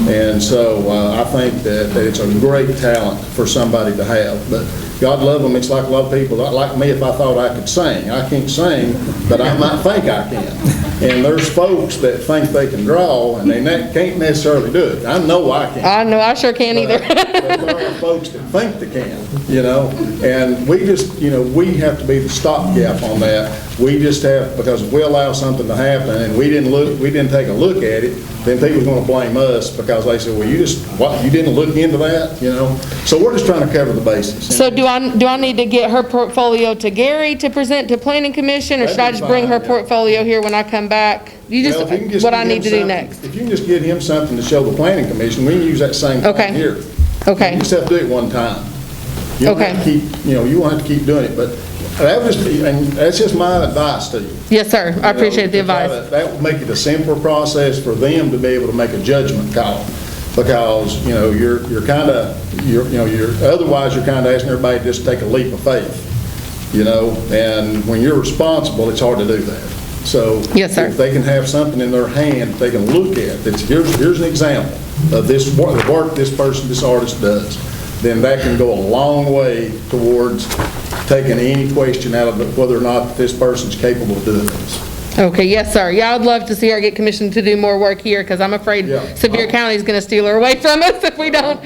And so I think that it's a great talent for somebody to have. But God love them, it's like a lot of people, like me, if I thought I could sing. I can't sing, but I might think I can. And there's folks that think they can draw, and they can't necessarily do it. I know I can. I know, I sure can't either. But there are folks that think they can, and we just, we have to be the stopgap on that. We just have, because if we allow something to happen and we didn't take a look at it, then people's going to blame us, because they say, well, you didn't look into that, So we're just trying to cover the bases. So do I need to get her portfolio to Gary to present to Planning Commission, or should I just bring her portfolio here when I come back? Well, if you can just What get I him need to do something- next? If you can just get him something to show the Planning Commission, we can use that same Okay. thing here. Okay. You just have to do it one time. You don't have to keep, you won't have to keep doing it, but that would just be, and that's just my advice to you. Yes, sir. I appreciate the advice. That would make it a simpler process for them to be able to make a judgment call, because, otherwise you're kind of asking everybody to just take a leap of faith, and when you're responsible, it's hard to do that. So Yes, sir. if they can have something in their hand they can look at, that's, here's an example of the work this artist does, then that can go a long way towards taking any question out of whether or not this person's capable of doing this. Okay, yes, sir. Yeah, I'd love to see her get commissioned to do more work here, because I'm afraid Sevier County is going to steal her away from us if we don't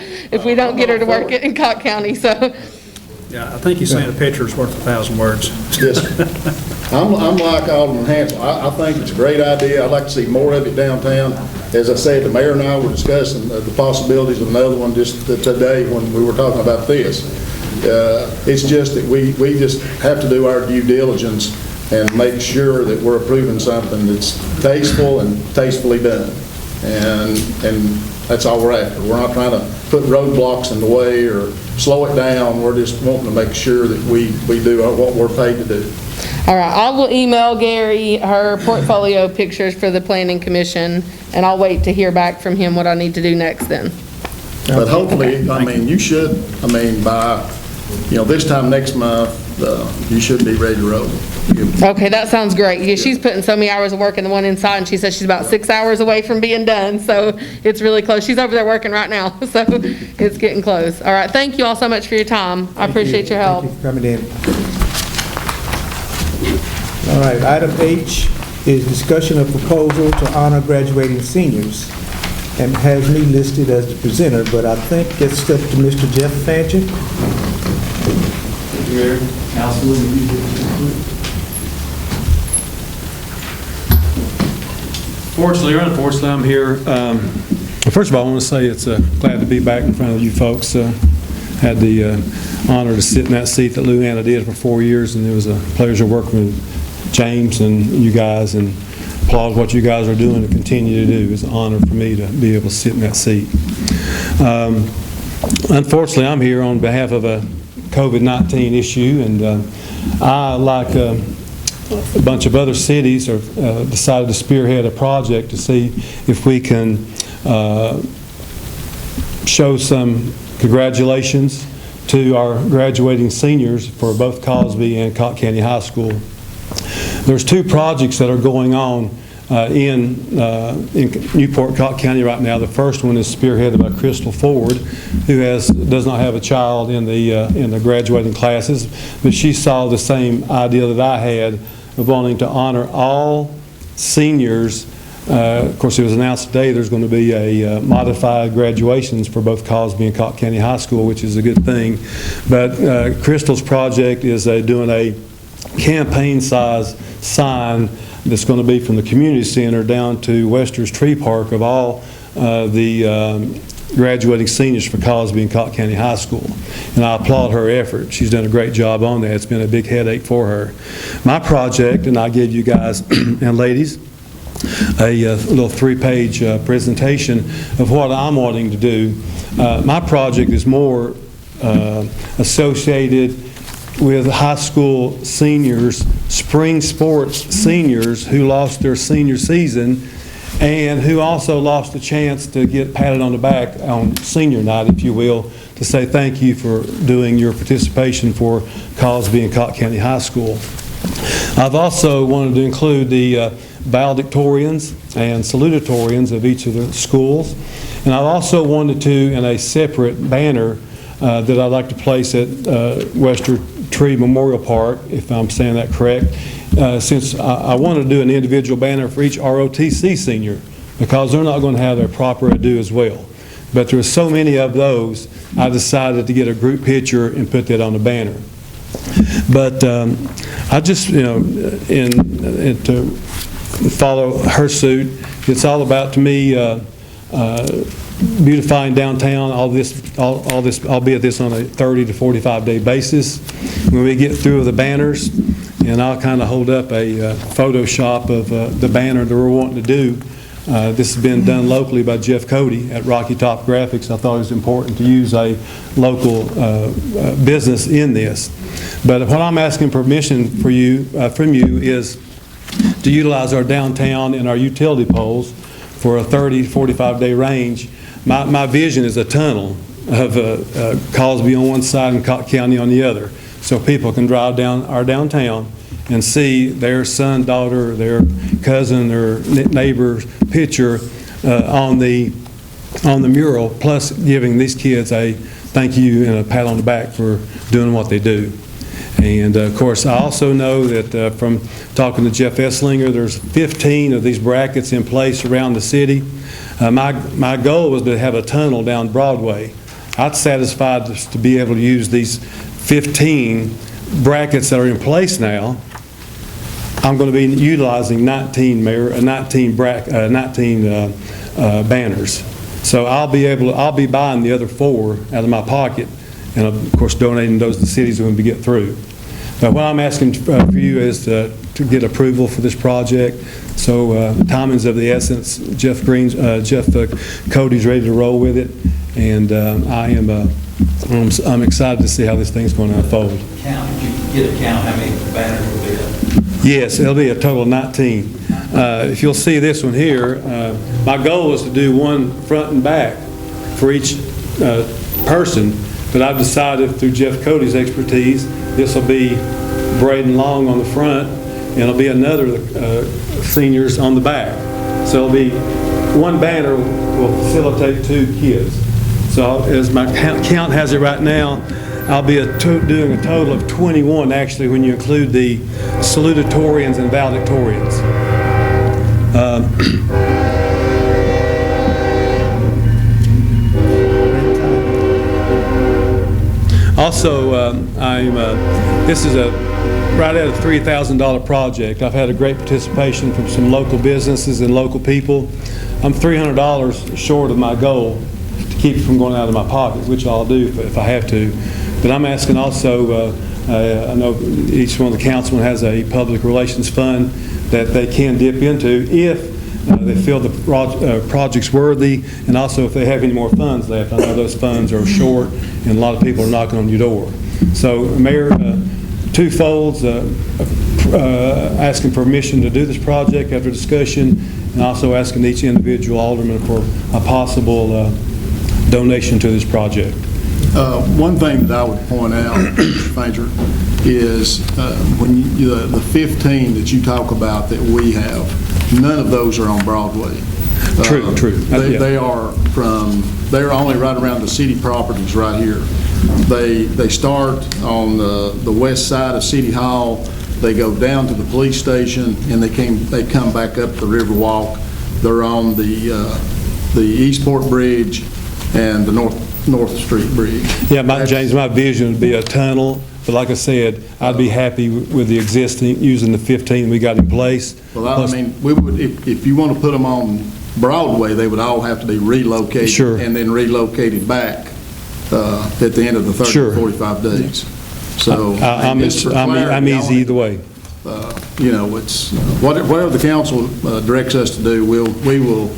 get her to work in Cocke County, so. Yeah, I think he's saying a picture is worth 1,000 words. Yes, sir. I'm like Alderman Hansel. I think it's a great idea. I'd like to see more of it downtown. As I said, the mayor and I were discussing the possibilities of another one just today when we were talking about this. It's just that we just have to do our due diligence and make sure that we're approving something that's tasteful and tastefully done. And that's all we're after. We're not trying to put roadblocks in the way or slow it down. We're just wanting to make sure that we do what we're paid to do. All right, I will email Gary her portfolio pictures for the Planning Commission, and I'll wait to hear back from him what I need to do next then. But hopefully, you should, by, this time next month, you should be ready to roll. Okay, that sounds great. Yeah, she's putting so many hours of work in the one inside, and she says she's about 6 hours away from being done, so it's really close. She's over there working right now, so it's getting close. All right, thank you all so much for your time. I appreciate your help. Thank you for coming in. All right, item H is discussion of proposal to honor graduating seniors, and has me listed as the presenter, but I think it's up to Mr. Jeff Fancher. Fortunately or unfortunately, I'm here Well, first of all, I want to say it's glad to be back in front of you folks. Had the honor to sit in that seat that Lou Anna did for 4 years, and it was a pleasure working with James and you guys, and applaud what you guys are doing and continue to do. It's an honor for me to be able to sit in that seat. Unfortunately, I'm here on behalf of a COVID-19 issue, and I, like a bunch of other cities, decided to spearhead a project to see if we can show some congratulations to our graduating seniors for both Cosby and Cott County High School. There's 2 projects that are going on in Newport, Cott County right now. The first one is spearheaded by Crystal Ford, who does not have a child in the graduating classes, but she saw the same idea that I had of wanting to honor all seniors. Of course, it was announced today there's going to be a modified graduations for both Cosby and Cott County High School, which is a good thing. But Crystal's project is doing a campaign-size sign that's going to be from the community center down to Wester's Tree Park of all the graduating seniors for Cosby and Cott County High School. And I applaud her effort. She's done a great job on that. It's been a big headache for her. My project, and I gave you guys and ladies a little 3-page presentation of what I'm wanting to do. My project is more associated with high school seniors, spring sports seniors who lost their senior season and who also lost the chance to get patted on the back on senior night, if you will, to say thank you for doing your participation for Cosby and Cott County High School. I've also wanted to include the valedictorians and salutatorians of each of the schools. And I've also wanted to, in a separate banner that I'd like to place at Wester Tree Memorial Park, if I'm saying that correct, since I want to do an individual banner for each ROTC senior, because they're not going to have their proper adieu as well. But there are so many of those, I decided to get a group picture and put that on the banner. But I just, and to follow her suit, it's all about, to me, beautifying downtown, all this, albeit this on a 30 to 45 day basis. When we get through the banners, and I'll kind of hold up a Photoshop of the banner that we're wanting to do. This has been done locally by Jeff Cody at Rocky Top Graphics. I thought it was important to use a local business in this. But what I'm asking permission from you is to utilize our downtown and our utility poles for a 30 to 45 day range. My vision is a tunnel of Cosby on one side and Cott County on the other, so people can drive down our downtown and see their son, daughter, their cousin, their neighbor's picture on the mural, plus giving these kids a thank you and a pat on the back for doing what they do. And of course, I also know that from talking to Jeff Esslinger, there's 15 of these brackets in place around the city. My goal was to have a tunnel down Broadway. I'm satisfied to be able to use these 15 brackets that are in place now. I'm going to be utilizing 19 banners. So I'll be buying the other 4 out of my pocket, and of course donating those to the cities when we get through. But what I'm asking for you is to get approval for this project. So timing's of the essence. Jeff Cody's ready to roll with it, and I'm excited to see how this thing's going to unfold. Did you get a count how many banners will be up? Yes, it'll be a total of 19. If you'll see this one here, my goal is to do one front and back for each person, but I've decided through Jeff Cody's expertise, this will be Braden Long on the front, and it'll be another seniors on the back. So it'll be one banner will facilitate 2 kids. So as my count has it right now, I'll be doing a total of 21, actually, when you include the salutatorians and valedictorians. Also, this is right at a $3,000 project. I've had a great participation from some local businesses and local people. I'm $300 short of my goal to keep it from going out of my pocket, which I'll do if I have to. But I'm asking also, I know each one of the councilmen has a public relations fund that they can dip into if they feel the project's worthy, and also if they have any more funds left. I know those funds are short, and a lot of people are knocking on your door. So, Mayor, twofolds, asking permission to do this project after discussion, and also asking each individual alderman for a possible donation to this project. One thing that I would point out, Mr. Fancher, is when the 15 that you talk about that we have, none of those are on Broadway. True. They are they're only right around the city properties right here. They start on the west side of City Hall, they go down to the police station, and they come back up the Riverwalk. They're on the Eastport Bridge and the North Street Bridge. Yeah, James, my vision would be a tunnel, but like I said, I'd be happy with the existing, using the 15 we got in place. Well, I mean, we would, if you want to put them on Broadway, they would all have to be relocated. Sure. And then relocated back at the end of the 30 sure. or 45 days. So I'm easy either way. You know, it's whatever the council directs us to do, we will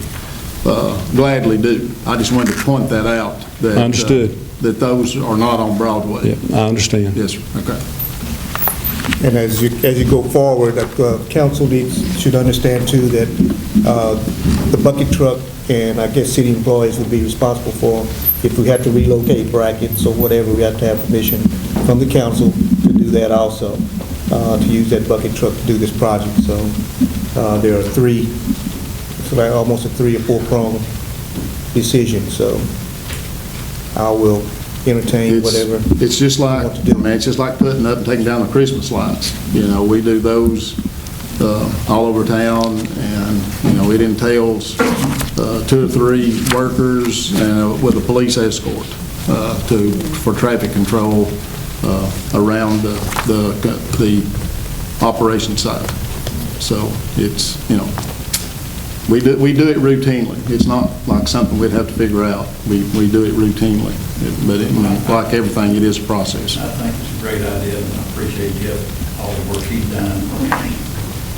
gladly do. I just wanted to point that out. That, understood. That those are not on Broadway. Yeah, I understand. Yes, sir. Okay. And as you go forward, council should understand too that the bucket truck and I guess city employees would be responsible for if we have to relocate brackets or whatever. We have to have permission from the council to do that also, to use that bucket truck to do this project. So there are three. It's like almost a 3 or 4 prong decision. So I will entertain whatever. It's just like, it's just like putting up and taking down the Christmas lights. You know, we do those all over town, and you know, it entails 2 or 3 workers and with a police escort for traffic control around the operation site. So it's, you know, we do it routinely. It's not like something we'd have to figure out. We do it routinely, but like everything, it is a process. I think it's a great idea, and I appreciate Jeff, all the work he's done.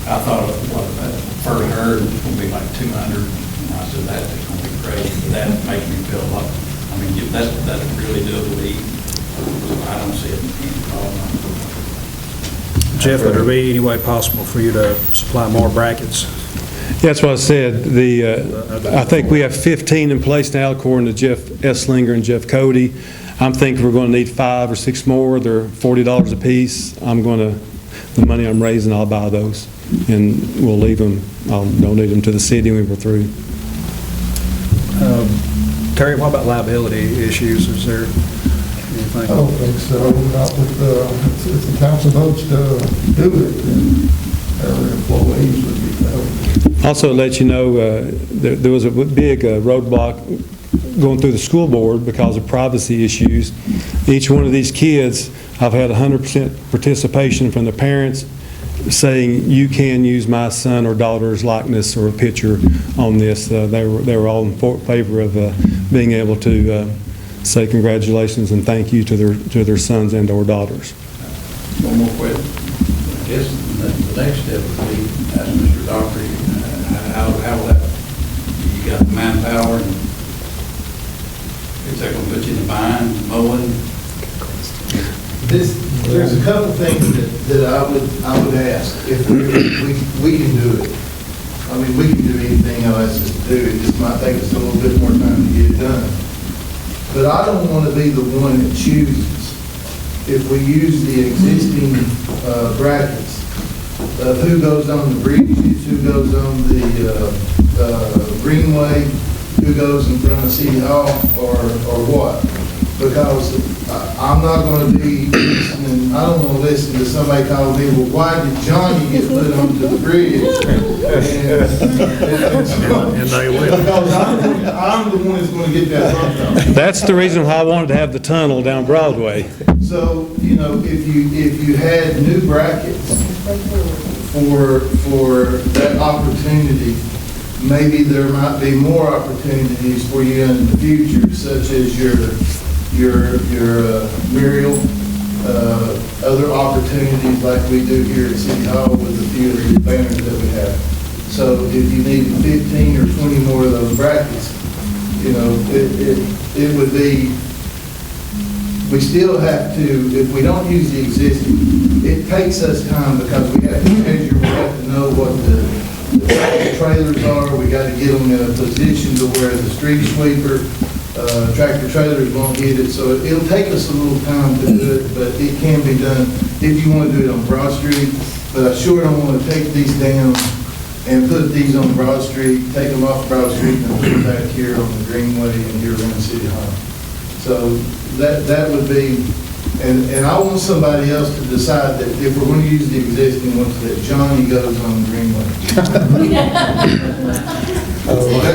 I thought what I first heard was going to be like 200, and I said that's going to be crazy. But that makes me feel a lot. I mean, that's really doable. I don't see it any problem. Jeff, would there be any way possible for you to supply more brackets? That's what I said. I think we have 15 in place now, according to Jeff Esslinger and Jeff Cody. I'm thinking we're going to need 5 or 6 more. They're $40 a piece. The money I'm raising, I'll buy those, and we'll leave them. I'll donate them to the city when we're through. Terry, what about liability issues? Is there anything? I don't think so. Not with if the council votes to do it, then our employees would be covered. Also, to let you know, there was a big roadblock going through the school board because of privacy issues. Each one of these kids, I've had 100% participation from the parents saying, you can use my son or daughter's likeness or a picture on this. They were all in favor of being able to say congratulations and thank you to their sons and or daughters. One more question. I guess the next step would be, ask Mr. Dockery, how will that, you got the manpower, and is that going to put you in the bind, mowing? There's a couple things that I would ask if we can do it. I mean, we can do anything else to do. It just might take us a little bit more time to get it done. But I don't want to be the one that chooses if we use the existing brackets of who goes on the bridges, who goes on the greenway, who goes in front of City Hall, or what. because I'm not going to be listening, I don't want to listen to somebody call me, well, why did Johnny get put onto the bridge? And they will. Because I'm the one that's going to get that bumped on. That's the reason why I wanted to have the tunnel down Broadway. So, you know, if you had new brackets for that opportunity, maybe there might be more opportunities for you in the future, such as your mural, other opportunities like we do here at City Hall with a few of the banners that we have. So if you needed 15 or 20 more of those brackets, you know, it would be, we still have to, if we don't use the existing, it takes us time because we have to measure, we have to know what the trailers are, we got to get them in a position to where the street sweeper, tractor trailers won't hit it, so it'll take us a little time to do it, but it can be done if you want to do it on Broad Street. But I sure don't want to take these down and put these on Broad Street, take them off Broad Street and put them back here on the Greenway and here around City Hall. So that would be, and I want somebody else to decide that if we're going to use the existing ones, that Johnny goes on the Greenway.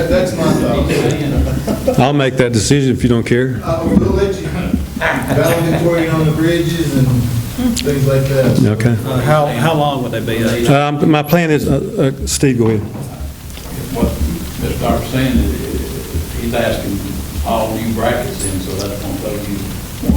That's my thought. I'll make that decision if you don't care. We'll let you valedictorian on the bridges and things like that. Okay. How long would they be? My plan is, Steve, go ahead. What Mr. Dark's saying is he's asking all new brackets in, so that's going to tell you.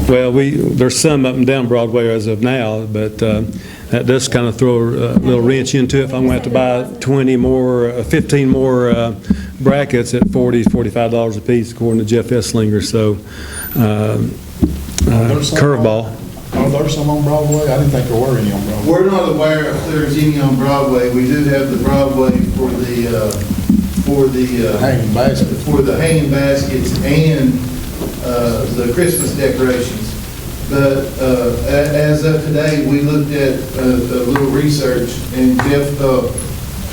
Well, there's some up and down Broadway as of now, but that does kind of throw a little wrench into it. If I'm going to have to buy 20 more, 15 more brackets at $40, $45 a piece, according to Jeff Esslinger, so curveball. Are there some on Broadway? I didn't think there were any on Broadway. We're not aware if there's any on Broadway. We do have the Broadway for the Hanging basket. for the hanging baskets and the Christmas decorations. But as of today, we looked at a little research, and Jeff,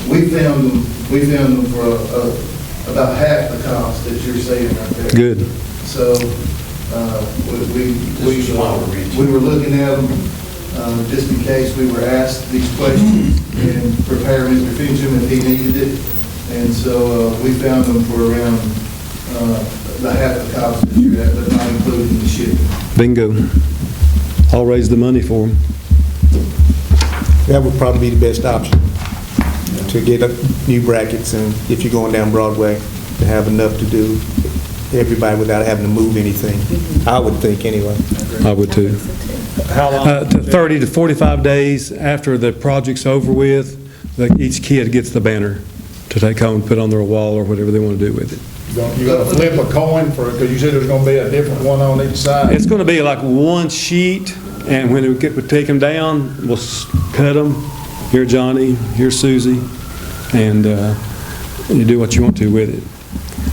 we found them for about half the cost that you're saying right there. Good. So we were looking at them just in case we were asked these questions and prepare Mr. Fincham if he needed it. And so we found them for around the half the cost that you're at, but not including the shipping. Bingo. I'll raise the money for them. That would probably be the best option, to get new brackets, and if you're going down Broadway, to have enough to do everybody without having to move anything. I would think, anyway. I would too. How long? 30 to 45 days after the project's over with, each kid gets the banner to take home and put on their wall or whatever they want to do with it. You're going to flip a coin for it, because you said there's going to be a different one on each side. It's going to be like one sheet, and when we take them down, we'll cut them. Here, Johnny, here's Susie, and you do what you want to with it.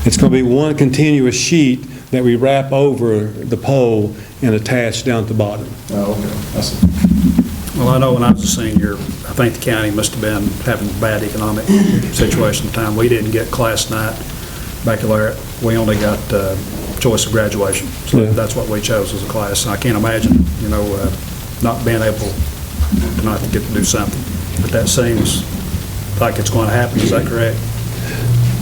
It's going to be one continuous sheet that we wrap over the pole and attach down at the bottom. Oh, okay. That's it. Well, I know when I was a senior, I think the county must have been having a bad economic situation at the time. We didn't get class night baccalaureate. We only got choice of graduation. So Yeah. that's what we chose as a class. And I can't imagine, not being able to not get to do something. But that seems like it's going to happen. Is that correct?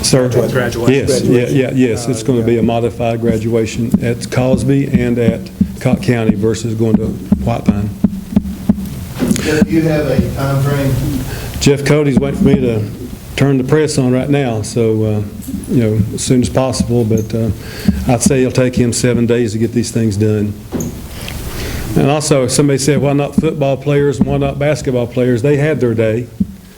Sir? Graduation. Yes, it's going to be a modified graduation at Cosby and at Cott County versus going to White Pine. Do you have a time frame? Jeff Cody's waiting for me to turn the press on right now, so, as soon as possible, but I'd say it'll take him 7 days to get these things done. And also, somebody said, why not football players and why not basketball players? They had their day,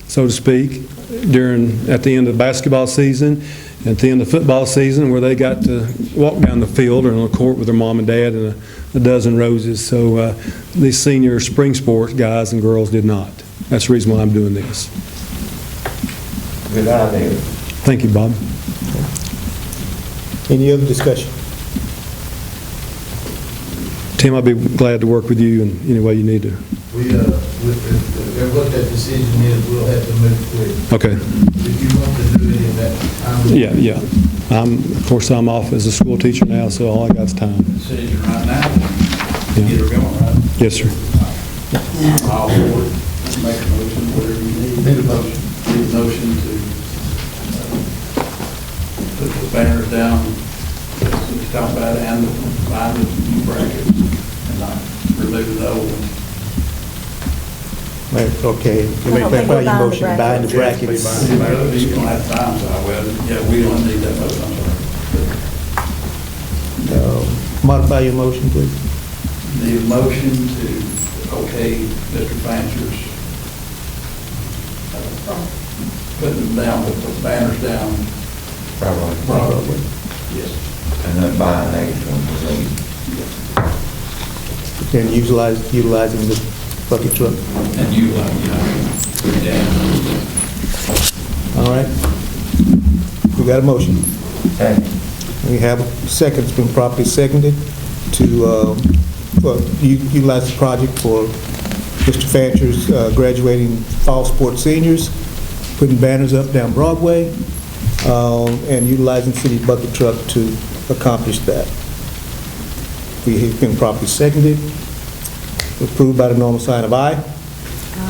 so to speak, at the end of basketball season, at the end of football season, where they got to walk down the field or on the court with their mom and dad and a dozen roses. So these senior spring sports guys and girls did not. That's the reason why I'm doing this. Good idea. Thank you, Bob. Any other discussion? Tim, I'd be glad to work with you in any way you need to what that decision is, we'll have to move quick. Okay. If you want to do it in that time. Yeah. Of course, I'm off as a school teacher now, so all I got is time. Decision right now, Yeah. get her going, right? Yes, sir. I'll forward, make a motion, whatever you need. Need a motion. Need a motion to put the banners down, we talked about, and bind the new brackets, and not remove the old ones. Okay, you I don't think make we're your buying the motion, buy the brackets. You don't have time, so well, yeah, we don't need that motion, I'm sorry. Modify your motion, please. Need a motion to, okay, Mr. Fancher's, putting them down, put the banners down. Broadway. Yes. And that buying extra ones, And utilizing the bucket truck. And you, yeah. All right. We got a motion. okay. We have a second, it's been properly seconded to utilize the project for Mr. Fancher's graduating fall sports seniors, putting banners up down Broadway, and utilizing city bucket truck to accomplish that. It's been properly seconded, approved by the normal sign of aye.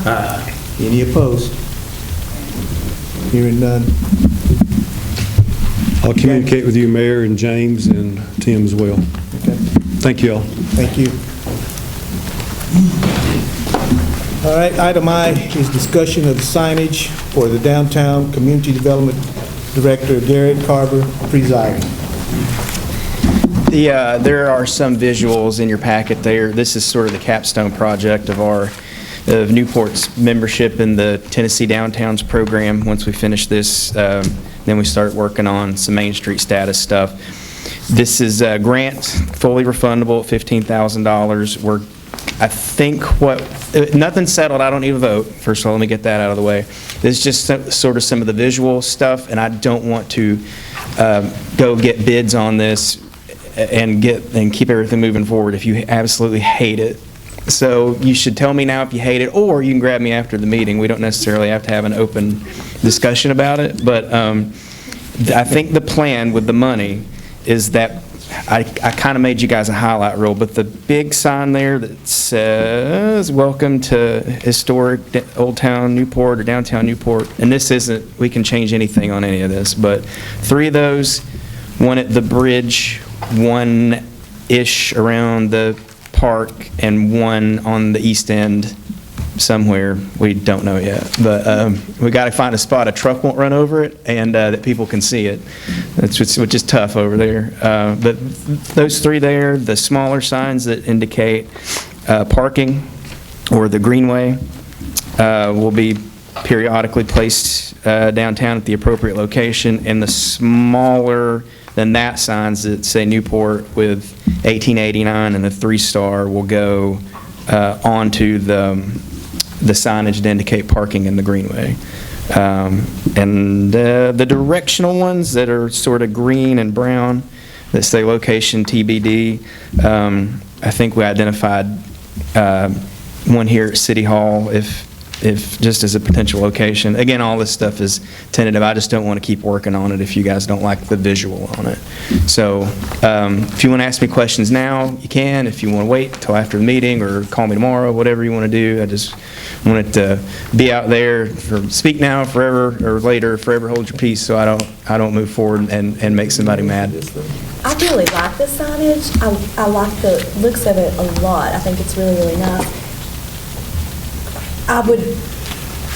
Aye. Any opposed? Hearing none. I'll communicate with you, Mayor, and James, and Tim as well. Okay. Thank you all. Thank you. All right, item I is discussion of signage for the Downtown Community Development Director, Garrett Carver, presiding. There are some visuals in your packet there. This is sort of the capstone project of Newport's membership in the Tennessee Downtowns program. Once we finish this, then we start working on some Main Street status stuff. This is a grant, fully refundable at $15,000. I think nothing's settled. I don't need a vote. First of all, let me get that out of the way. This is just sort of some of the visual stuff, and I don't want to go get bids on this and keep everything moving forward if you absolutely hate it. So you should tell me now if you hate it, or you can grab me after the meeting. We don't necessarily have to have an open discussion about it, but I think the plan with the money is that I kind of made you guys a highlight reel, but the big sign there that says, "Welcome to Historic Old Town Newport," or Downtown Newport, and this isn't, we can change anything on any of this, but 3 of those, one at the bridge, one-ish around the park, and one on the east end somewhere. We don't know yet, but we got to find a spot a truck won't run over it and that people can see it. Which is tough over there. But those 3 there, the smaller signs that indicate parking or the greenway, will be periodically placed downtown at the appropriate location, and the smaller than that signs that say Newport with 1889 and the 3-star will go onto the signage to indicate parking in the greenway. And the directional ones that are sort of green and brown that say location TBD, I think we identified one here at City Hall if just as a potential location. Again, all this stuff is tentative. I just don't want to keep working on it if you guys don't like the visual on it. So if you want to ask me questions now, you can. If you want to wait until after the meeting or call me tomorrow, whatever you want to do. I just want it to be out there for speak now, forever, or later, forever hold your peace, so I don't move forward and make somebody mad. I really like the signage. I like the looks of it a lot. I think it's really, really nice. I would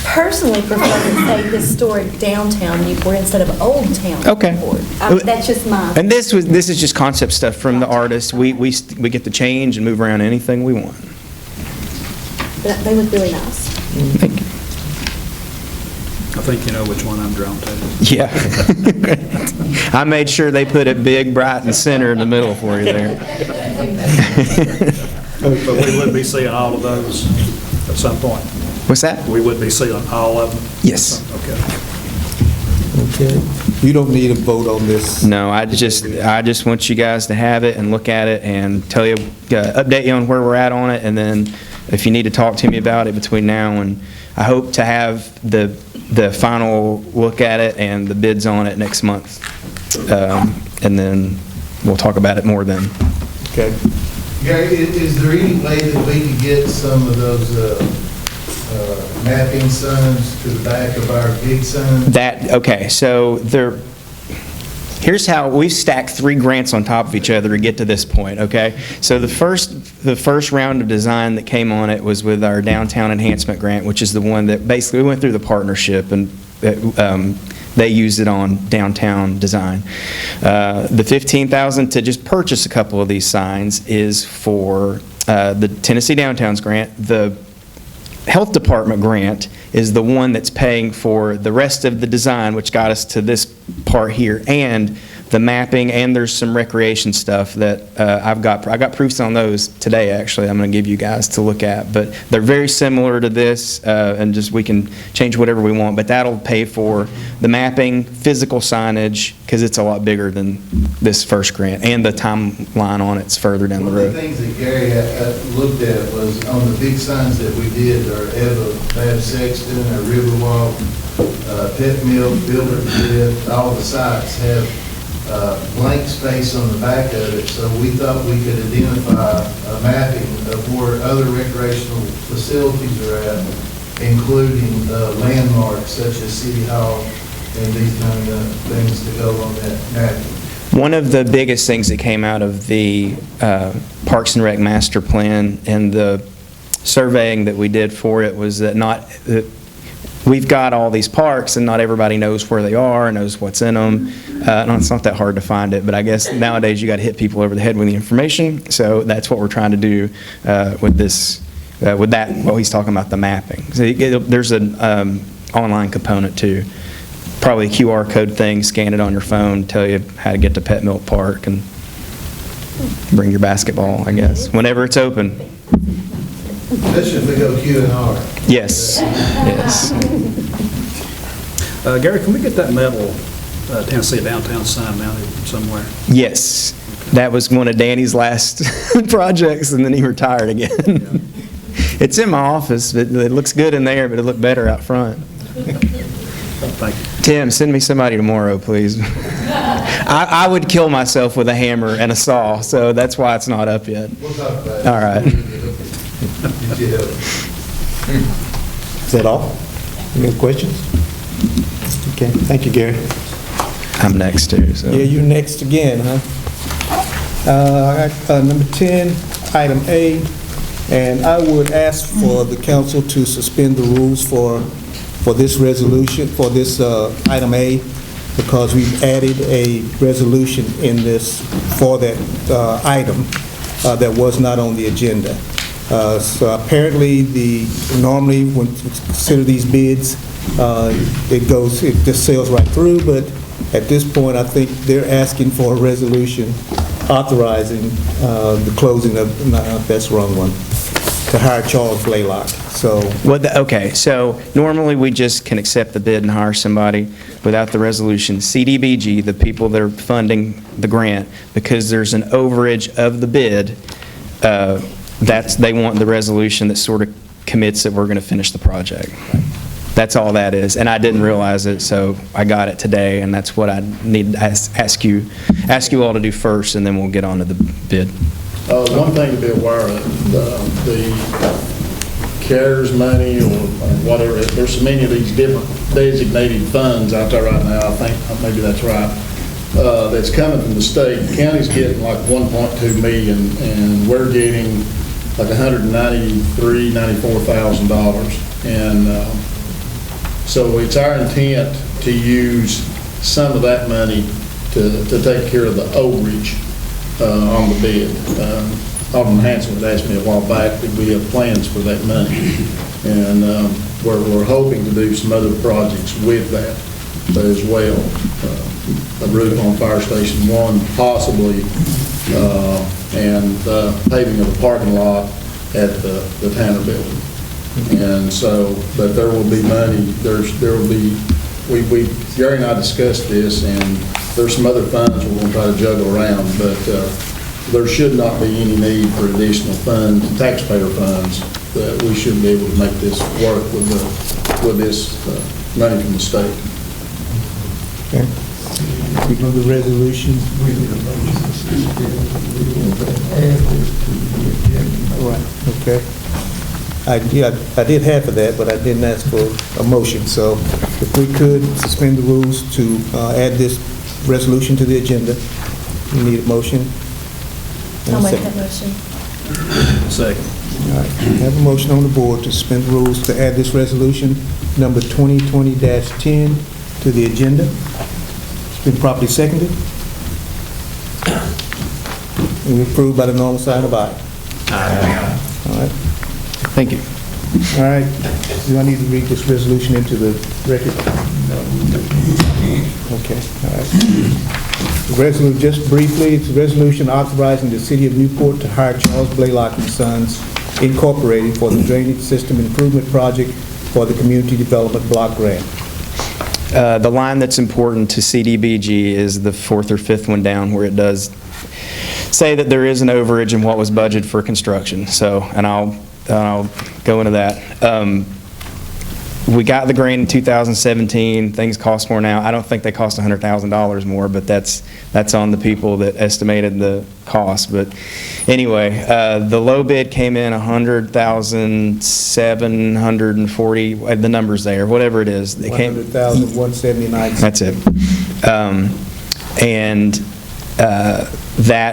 personally prefer to say historic downtown Newport instead of old town Okay. Newport. That's just my... And this is just concept stuff from the artist. We get to change and move around anything we want. But they look really nice. Thank you. I think you know which one I'm drawn to. Yeah. I made sure they put it big, bright, and center in the middle for you there. But we would be seeing all of those at some point. What's that? We would be seeing all of them? Yes. Okay. Okay. You don't need a vote on this. No, I just want you guys to have it and look at it and tell you, update you on where we're at on it, and then if you need to talk to me about it between now and, I hope to have the final look at it and the bids on it next month. And then we'll talk about it more then. Okay. Gary, is there any way that we could get some of those mapping signs to the back of our big signs? Okay, so here's how we've stacked 3 grants on top of each other to get to this point, okay? So the first round of design that came on it was with our Downtown Enhancement Grant, which is the one that basically we went through the partnership and they used it on downtown design. The $15,000 to just purchase a couple of these signs is for the Tennessee Downtowns grant. The Health Department grant is the one that's paying for the rest of the design, which got us to this part here, and the mapping, and there's some recreation stuff that I got proofs on those today, actually, I'm going to give you guys to look at. But they're very similar to this, and just we can change whatever we want, but that'll pay for the mapping, physical signage, because it's a lot bigger than this first grant, and the timeline on it's further down the One of road. the things that Gary looked at was on the big signs that we did, our Eva Bab Sexton, our Riverwalk, Pet Mill, Builder Lift, all the sites have blank space on the back of it, so we thought we could identify a mapping of where other recreational facilities are at, including landmarks such as City Hall and these kind of things to go on that mapping. One of the biggest things that came out of the Parks and Rec Master Plan and the surveying that we did for it was that we've got all these parks and not everybody knows where they are, knows what's in them. No, it's not that hard to find it, but I guess nowadays you got to hit people over the head with the information. So that's what we're trying to do with this, with that. Well, he's talking about the mapping. So there's an online component too. Probably a QR code thing. Scan it on your phone. Tell you how to get to Pet Milk Park and bring your basketball. I guess whenever it's open. Especially if we go Q&R. Yes. Yes. Gary, can we get that metal Tennessee Downtown sign mounted somewhere? Yes. That was one of Danny's last projects, and then he retired again. Yeah. It's in my office. It looks good in there, but it looked better out front. Thank you. Tim, send me somebody tomorrow, please. I would kill myself with a hammer and a saw, so that's why it's not up yet. We'll talk about it. All right. Is that all? Any other questions? Okay, thank you, Gary. I'm next too, so. Yeah, you're next again, huh? Number 10, item A, and I would ask for the council to suspend the rules for this resolution, for this item A, because we've added a resolution in this for that item that was not on the agenda. So apparently, normally when you consider these bids, it just sails right through, but at this point, I think they're asking for a resolution authorizing the closing of, no, that's the wrong one, to hire Charles Blaylock. So, Okay, so normally we just can accept the bid and hire somebody without the resolution. CDBG, the people that are funding the grant, because there's an overage of the bid, they want the resolution that sort of commits that we're going to finish the project. That's all that is, and I didn't realize it, so I got it today, and that's what I need to ask you all to do first, and then we'll get on to the bid. One thing to be aware of, the CARES money or whatever, there's so many of these different designated funds out there right now, I think maybe that's right, that's coming from the state. The county's getting like $1.2 million, and we're getting like $193,000, $94,000. And so it's our intent to use some of that money to take care of the overage on the bid. Alderman Enhancement asked me a while back, did we have plans for that money? And we're hoping to do some other projects with that as well. A roof on Fire Station 1 possibly, and paving of the parking lot at the Tanner Building. And so, but there will be money, there will be, Gary and I discussed this, and there's some other funds we're going to try to juggle around, but there should not be any need for additional funds, taxpayer funds, that we should be able to make this work with this money from the state. Okay. We do the resolution. We need a motion to add this to the agenda. Right, okay. I did half of that, but I didn't ask for a motion, so if we could suspend the rules to add this resolution to the agenda, we need a motion. And a I'll make second. that motion. Second. All right, we have a motion on the board to suspend the rules to add this resolution, number 2020-10, to the agenda. It's been properly seconded. And approved by the normal sign of aye. Aye. All right. Thank you. All right. Do I need to read this resolution into the record? Okay, all right. The resolution, just briefly, it's a resolution authorizing the City of Newport to hire Charles Blaylock and Sons Incorporated for the Drainage System Improvement Project for the Community Development Block Grant. The line that's important to CDBG is the fourth or fifth one down, where it does say that there is an overage in what was budgeted for construction. So, and I'll go into that. We got the grant in 2017. Things cost more now. I don't think they cost $100,000 more, but that's on the people that estimated the cost. But anyway, the low bid came in $100,740. The number's there, whatever it is. It came $100,179. That's it. And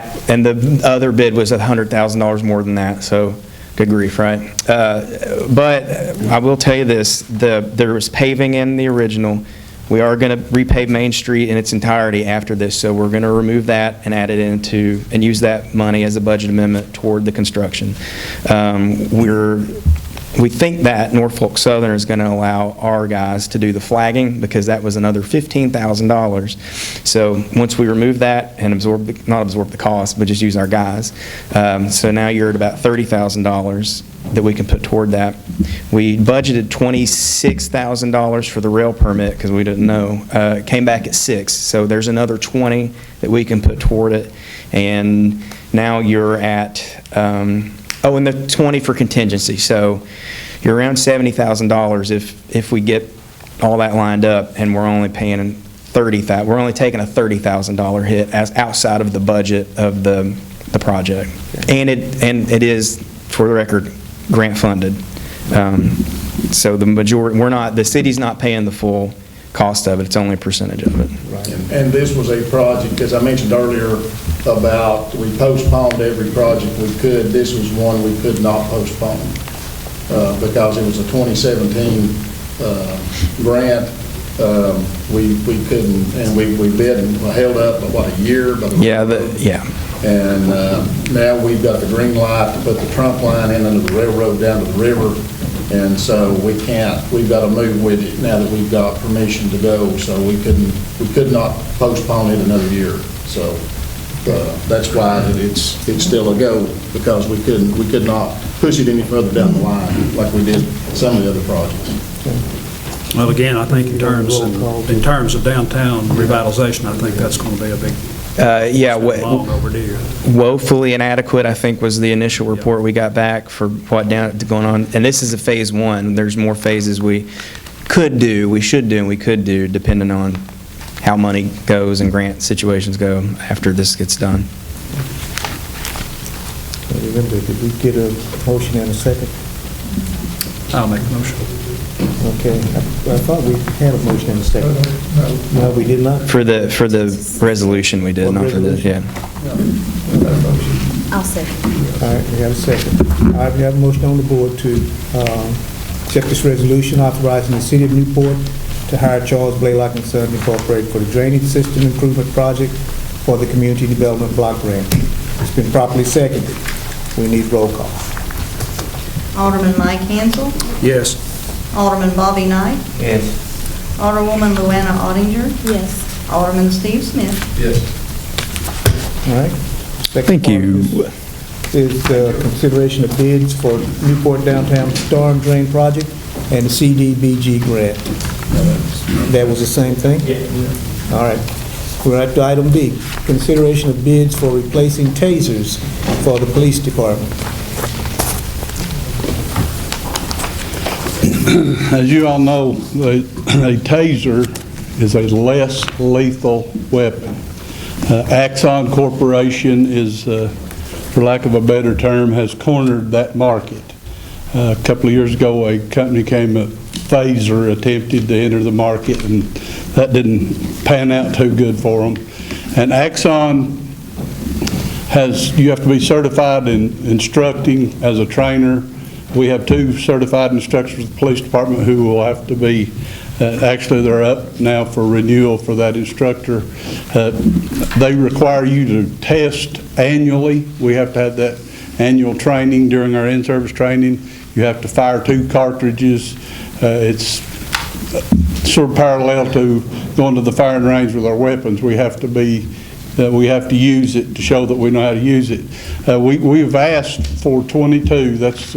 the other bid was $100,000 more than that. So. Good grief, right? But I will tell you this, there was paving in the original. We are going to repave Main Street in its entirety after this, so we're going to remove that and add it into, and use that money as a budget amendment toward the construction. We think that Norfolk Southern is going to allow our guys to do the flagging, because that was another $15,000. So once we remove that and not absorb the cost, but just use our guys, so now you're at about $30,000 that we can put toward that. We budgeted $26,000 for the rail permit because we didn't know. It came back at $6,000, so there's another $20,000 that we can put toward it, and now you're at. And the $20,000 for contingency. So you're around $70,000 if we get all that lined up, and we're only paying $30,000. We're only taking a $30,000 hit as outside of the budget of the project. And it is, for the record, grant funded. So the majority, the city's not paying the full cost of it. It's only a percentage of it. Right. And this was a project, as I mentioned earlier, about we postponed every project we could. This was one we could not postpone because it was a 2017 grant. We couldn't, and we bid and held up a year. And now we've got the green light to put the trunk line in under the railroad down to the river. And so we can't, we've got to move with it now that we've got permission to go. So we could not postpone it another year. So that's why it's still a go, because we could not push it any further down the line like we did some of the other projects. Well, again, I think in terms of downtown revitalization, I think that's going to be a big, long overdue. Woefully inadequate, I think, was the initial report we got back for what going on. And this is a phase one. There's more phases we should do, and we could do, depending on how money goes and grant situations go after this gets done. Remember, did we get a motion and a second? I'll make a motion. Okay, I thought we had a motion and a second. No, we did not? For the resolution we did, not for the, I'll second. All right, we have a second. All right, we have a motion on the board to accept this resolution authorizing the City of Newport to hire Charles Blaylock and Sons Incorporated for the Drainage System Improvement Project for the Community Development Block Grant. It's been properly seconded. We need roll call. Alderman Mike Hansel. Yes. Alderman Bobby Knight. Yes. Alderwoman Luana Ottinger. Yes. Alderman Steve Smith. Yes. All right. Thank you. Is consideration of bids for Newport Downtown Storm Drain Project and the CDBG grant. That was the same thing? Yeah. All right. We're at item D, consideration of bids for replacing tasers for the police department. As you all know, a taser is a less lethal weapon. Axon Corporation is, for lack of a better term, has cornered that market. A couple of years ago, a company Phaser attempted to enter the market, and that didn't pan out too good for them. And Axon you have to be certified in instructing as a trainer. We have 2 certified instructors with the police department who will have to be, actually they're up now for renewal for that instructor. They require you to test annually. We have to have that annual training during our in-service training. You have to fire 2 cartridges. It's sort of parallel to going to the firing range with our weapons. We have to use it to show that we know how to use it. We've asked for 22. That's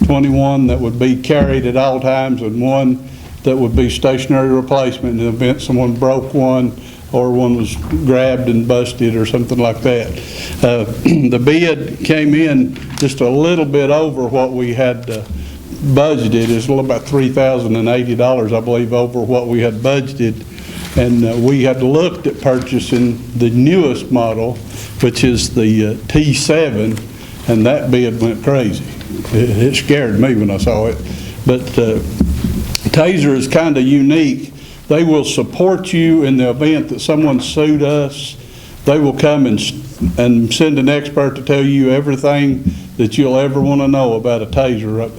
21 that would be carried at all times, and 1 that would be stationary replacement in the event someone broke one or one was grabbed and busted or something like that. The bid came in just a little bit over what we had budgeted. It's a little about $3,080, I believe, over what we had budgeted. And we had looked at purchasing the newest model, which is the T7, and that bid went crazy. It scared me when I saw it. But Taser is kind of unique. They will support you in the event that someone sued us. They will come and send an expert to tell you everything that you'll ever want to know about a Taser.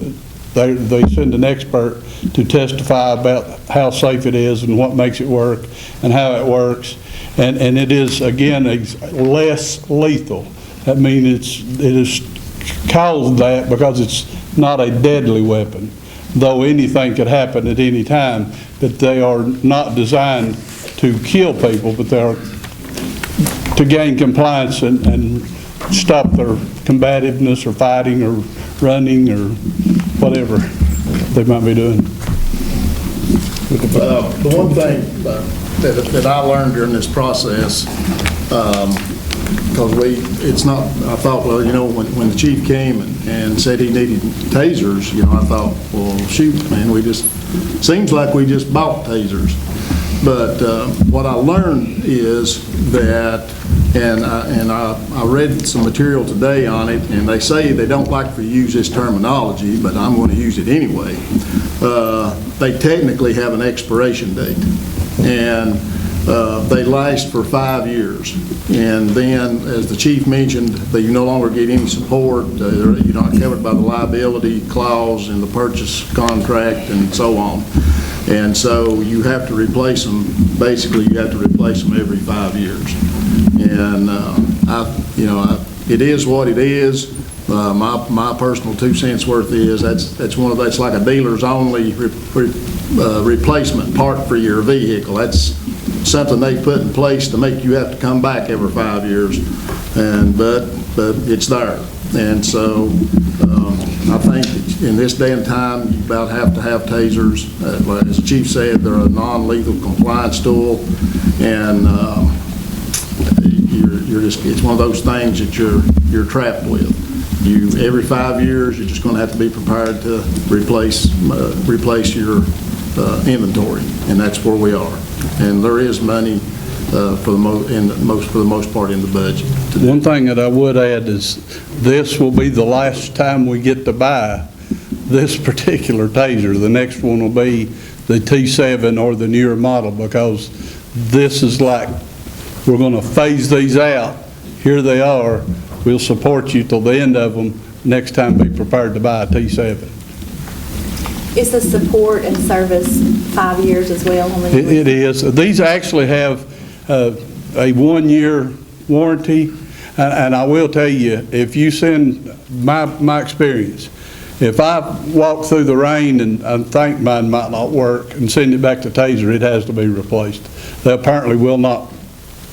They send an expert to testify about how safe it is and what makes it work and how it works. And it is, again, less lethal. I mean, it is called that because it's not a deadly weapon, though anything could happen at any time. But they are not designed to kill people, but they are to gain compliance and stop their combativeness or fighting or running or whatever they might be doing. The one thing that I learned during this process, because I thought, well, you know, when the chief came and said he needed tasers, you know, I thought, well, shoot, man, seems like we just bought tasers. But what I learned is that, and I read some material today on it, and they say they don't like to use this terminology, but I'm going to use it anyway. They technically have an expiration date, and they last for 5 years. And then, as the chief mentioned, that you no longer get any support. You're not covered by the liability clause in the purchase contract and so on. And so you have to replace them. Basically, you have to replace them every 5 years. And it is what it is. My personal 2 cents worth is that's like a dealer's only replacement part for your vehicle. That's something they put in place to make you have to come back every 5 years, but it's there. And so I think in this day and time, you about have to have tasers. As the chief said, they're a non-lethal compliance tool, and it's one of those things that you're trapped with. Every 5 years, you're just going to have to be prepared to replace your inventory, and that's where we are. And there is money for the most part in the budget. One thing that I would add is this will be the last time we get to buy this particular taser. The next one will be the T7 or the newer model, because this is like, we're going to phase these out. Here they are. We'll support you till the end of them. Next time, be prepared to buy a T7. Is the support and service 5 years as well? It is. These actually have a 1-year warranty, and I will tell you, if you send my experience, if I walk through the rain and think mine might not work and send it back to Taser, it has to be replaced. They apparently will not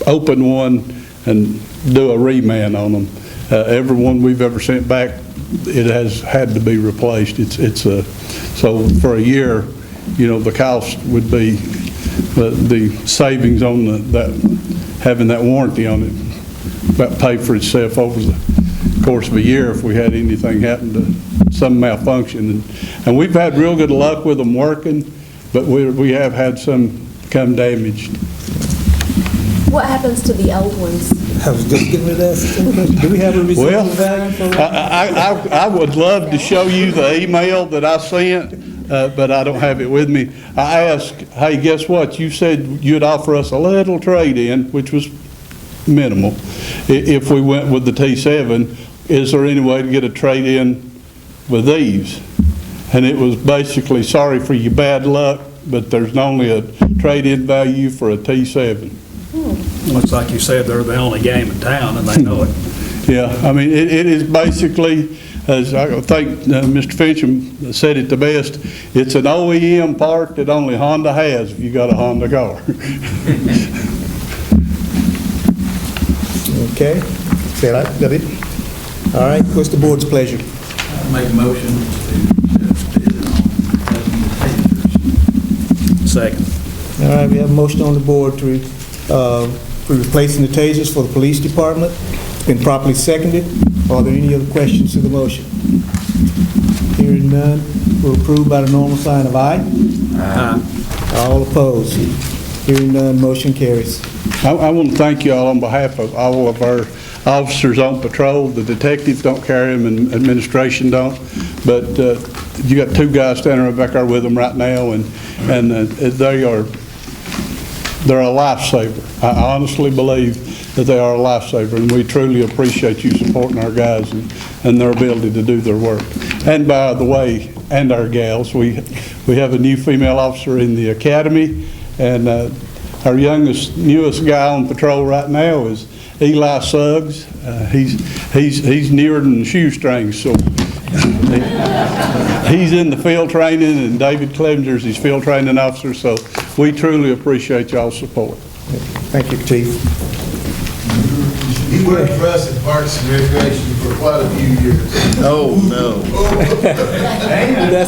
open one and do a reman on them. Every one we've ever sent back, it has had to be replaced. So for a year, you know, the cost would be the savings on having that warranty on it about pay for itself over the course of a year if we had anything happen to some malfunction. And we've had real good luck with them working, but we have had some become damaged. What happens to the old ones? I was just getting to that. Do we have a residual value for Well, I would love to show you the email that I sent, but I don't have it with me. I asked, hey, guess what? You said you'd offer us a little trade-in, which was minimal, if we went with the T7. Is there any way to get a trade-in with these? And it was basically, sorry for your bad luck, but there's only a trade-in value for a T7. Looks like you said they're the only game in town, and they know it. Yeah, I mean, it is basically, as I think Mr. Fincham said it the best, it's an OEM part that only Honda has if you got a Honda car. Okay, say that, got it? All right, what's the board's pleasure? Make a motion to bid on Second. All right, we have a motion on the board to for replacing the tasers for the police department. It's been properly seconded. Are there any other questions to the motion? Hearing none, we'll approve by the normal sign of aye. Aye. All opposed? Hearing none, motion carries. I want to thank you all on behalf of all of our officers on patrol. The detectives don't carry them and administration don't, but you got two guys standing right back there with them right now, and they're a lifesaver. I honestly believe that they are a lifesaver, and we truly appreciate you supporting our guys and their ability to do their work. And by the way, and our gals, we have a new female officer in the academy, and our newest guy on patrol right now is Eli Suggs. He's nearer than shoestrings, so he's in the field training, and David Clevenger's his field training officer, so we truly appreciate y'all's support. Thank you, Chief. He worked for us at Parks and Recreation for quite a few years. Oh, no.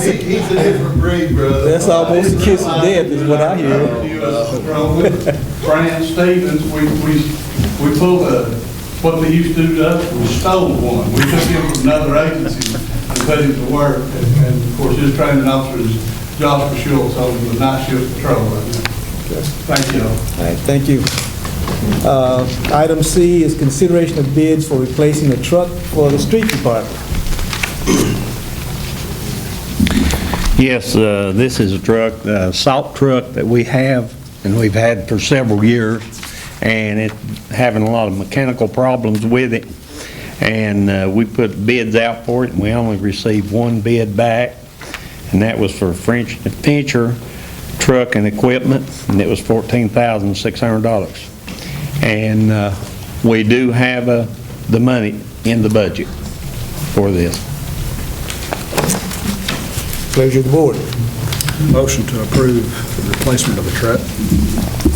He's a different breed, brother. That's almost a kiss of death is what I hear. Fran Stevens, we pulled what they used to do to us, we stole one. We took him from another agency and put him to work. And of course, his training officer is Joshua Schultz over the night shift patrol right now. Thank you all. All right, thank you. Item C is consideration of bids for replacing a truck for the street department. Yes, this is a truck, a salt truck that we have, and we've had for several years, and it's having a lot of mechanical problems with it. And we put bids out for it, and we only received one bid back, and that was for Fincher truck and equipment, and it was $14,600. And we do have the money in the budget for this. Pleasure of the board. Motion to approve the replacement of the truck.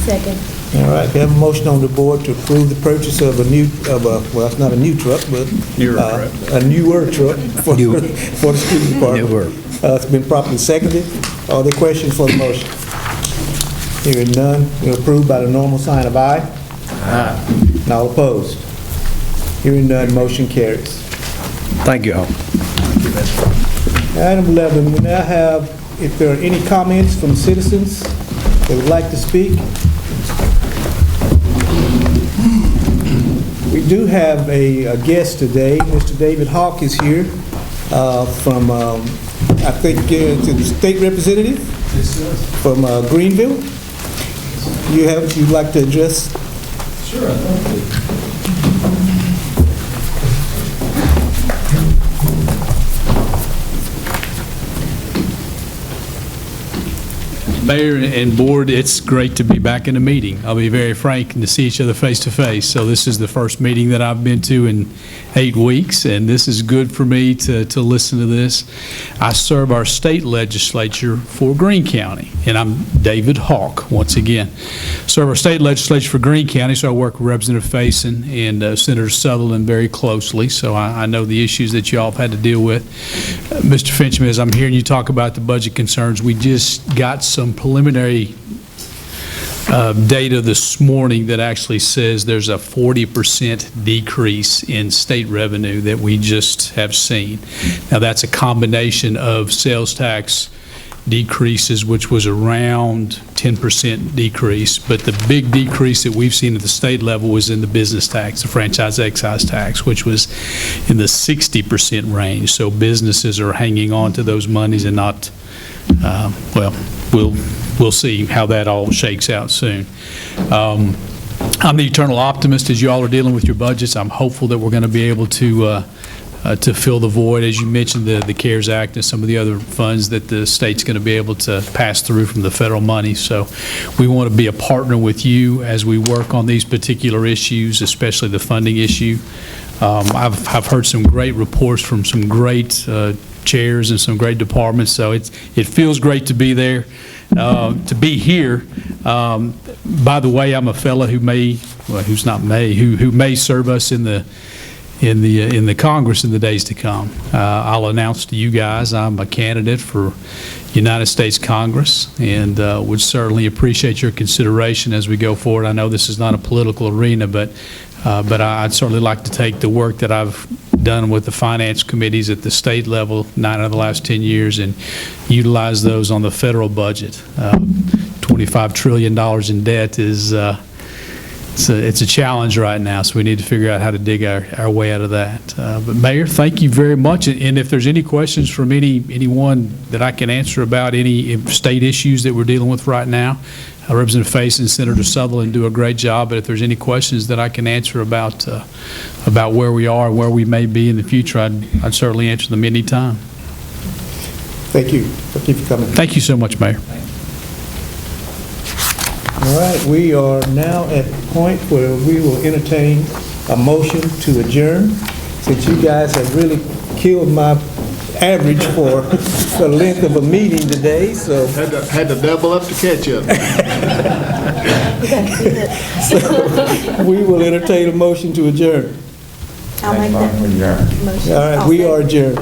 Second. All right, we have a motion on the board to approve the purchase of well, it's not a new truck, but a newer truck for the street department. It's been properly seconded. Are there questions for the motion? Hearing none, we'll approve by the normal sign of aye. Aye. And all opposed? Hearing none, motion carries. Thank you all. Item 11, we now have, if there are any comments from citizens that would like to speak. We do have a guest today. Mr. David Hawk is here from, I think, the state representative from Greenville. You'd like to address? Sure, I'd love to. Mayor and board, it's great to be back in a meeting. I'll be very frank, and to see each other face to face. So this is the first meeting that I've been to in 8 weeks, and this is good for me to listen to this. I serve our state legislature for Greene County, and I'm David Hawk, once again. Serve our state legislature for Greene County, so I work with Representative Faison and Senator Sutherland very closely, so I know the issues that you all have had to deal with. Mr. Fincham, as I'm hearing you talk about the budget concerns, we just got some preliminary data this morning that actually says there's a 40% decrease in state revenue that we just have seen. Now, that's a combination of sales tax decreases, which was around 10% decrease, but the big decrease that we've seen at the state level was in the business tax, the franchise excise tax, which was in the 60% range. So businesses are hanging on to those monies and not, well, we'll see how that all shakes out soon. I'm the eternal optimist as you all are dealing with your budgets. I'm hopeful that we're going to be able to fill the void. As you mentioned, the CARES Act and some of the other funds that the state's going to be able to pass through from the federal money. So we want to be a partner with you as we work on these particular issues, especially the funding issue. I've heard some great reports from some great chairs and some great departments, so it feels great to be there, to be here. By the way, I'm a fellow who may serve us in the Congress in the days to come. I'll announce to you guys I'm a candidate for United States Congress, and would certainly appreciate your consideration as we go forward. I know this is not a political arena, but I'd certainly like to take the work that I've done with the finance committees at the state level 9 out of the last 10 years and utilize those on the federal budget. $25 trillion in debt is it's a challenge right now, so we need to figure out how to dig our way out of that. But Mayor, thank you very much. And if there's any questions from anyone that I can answer about any state issues that we're dealing with right now, Representative Faison and Senator Sutherland do a great job. But if there's any questions that I can answer about where we are and where we may be in the future, I'd certainly answer them anytime. Thank you. Thank you for coming. Thank you so much, Mayor. All right, we are now at the point where we will entertain a motion to adjourn. Since you guys have really killed my average for the length of a meeting today, so. Had to double up to catch up. So we will entertain a motion to adjourn. I'll make that motion. All right, we are adjourned.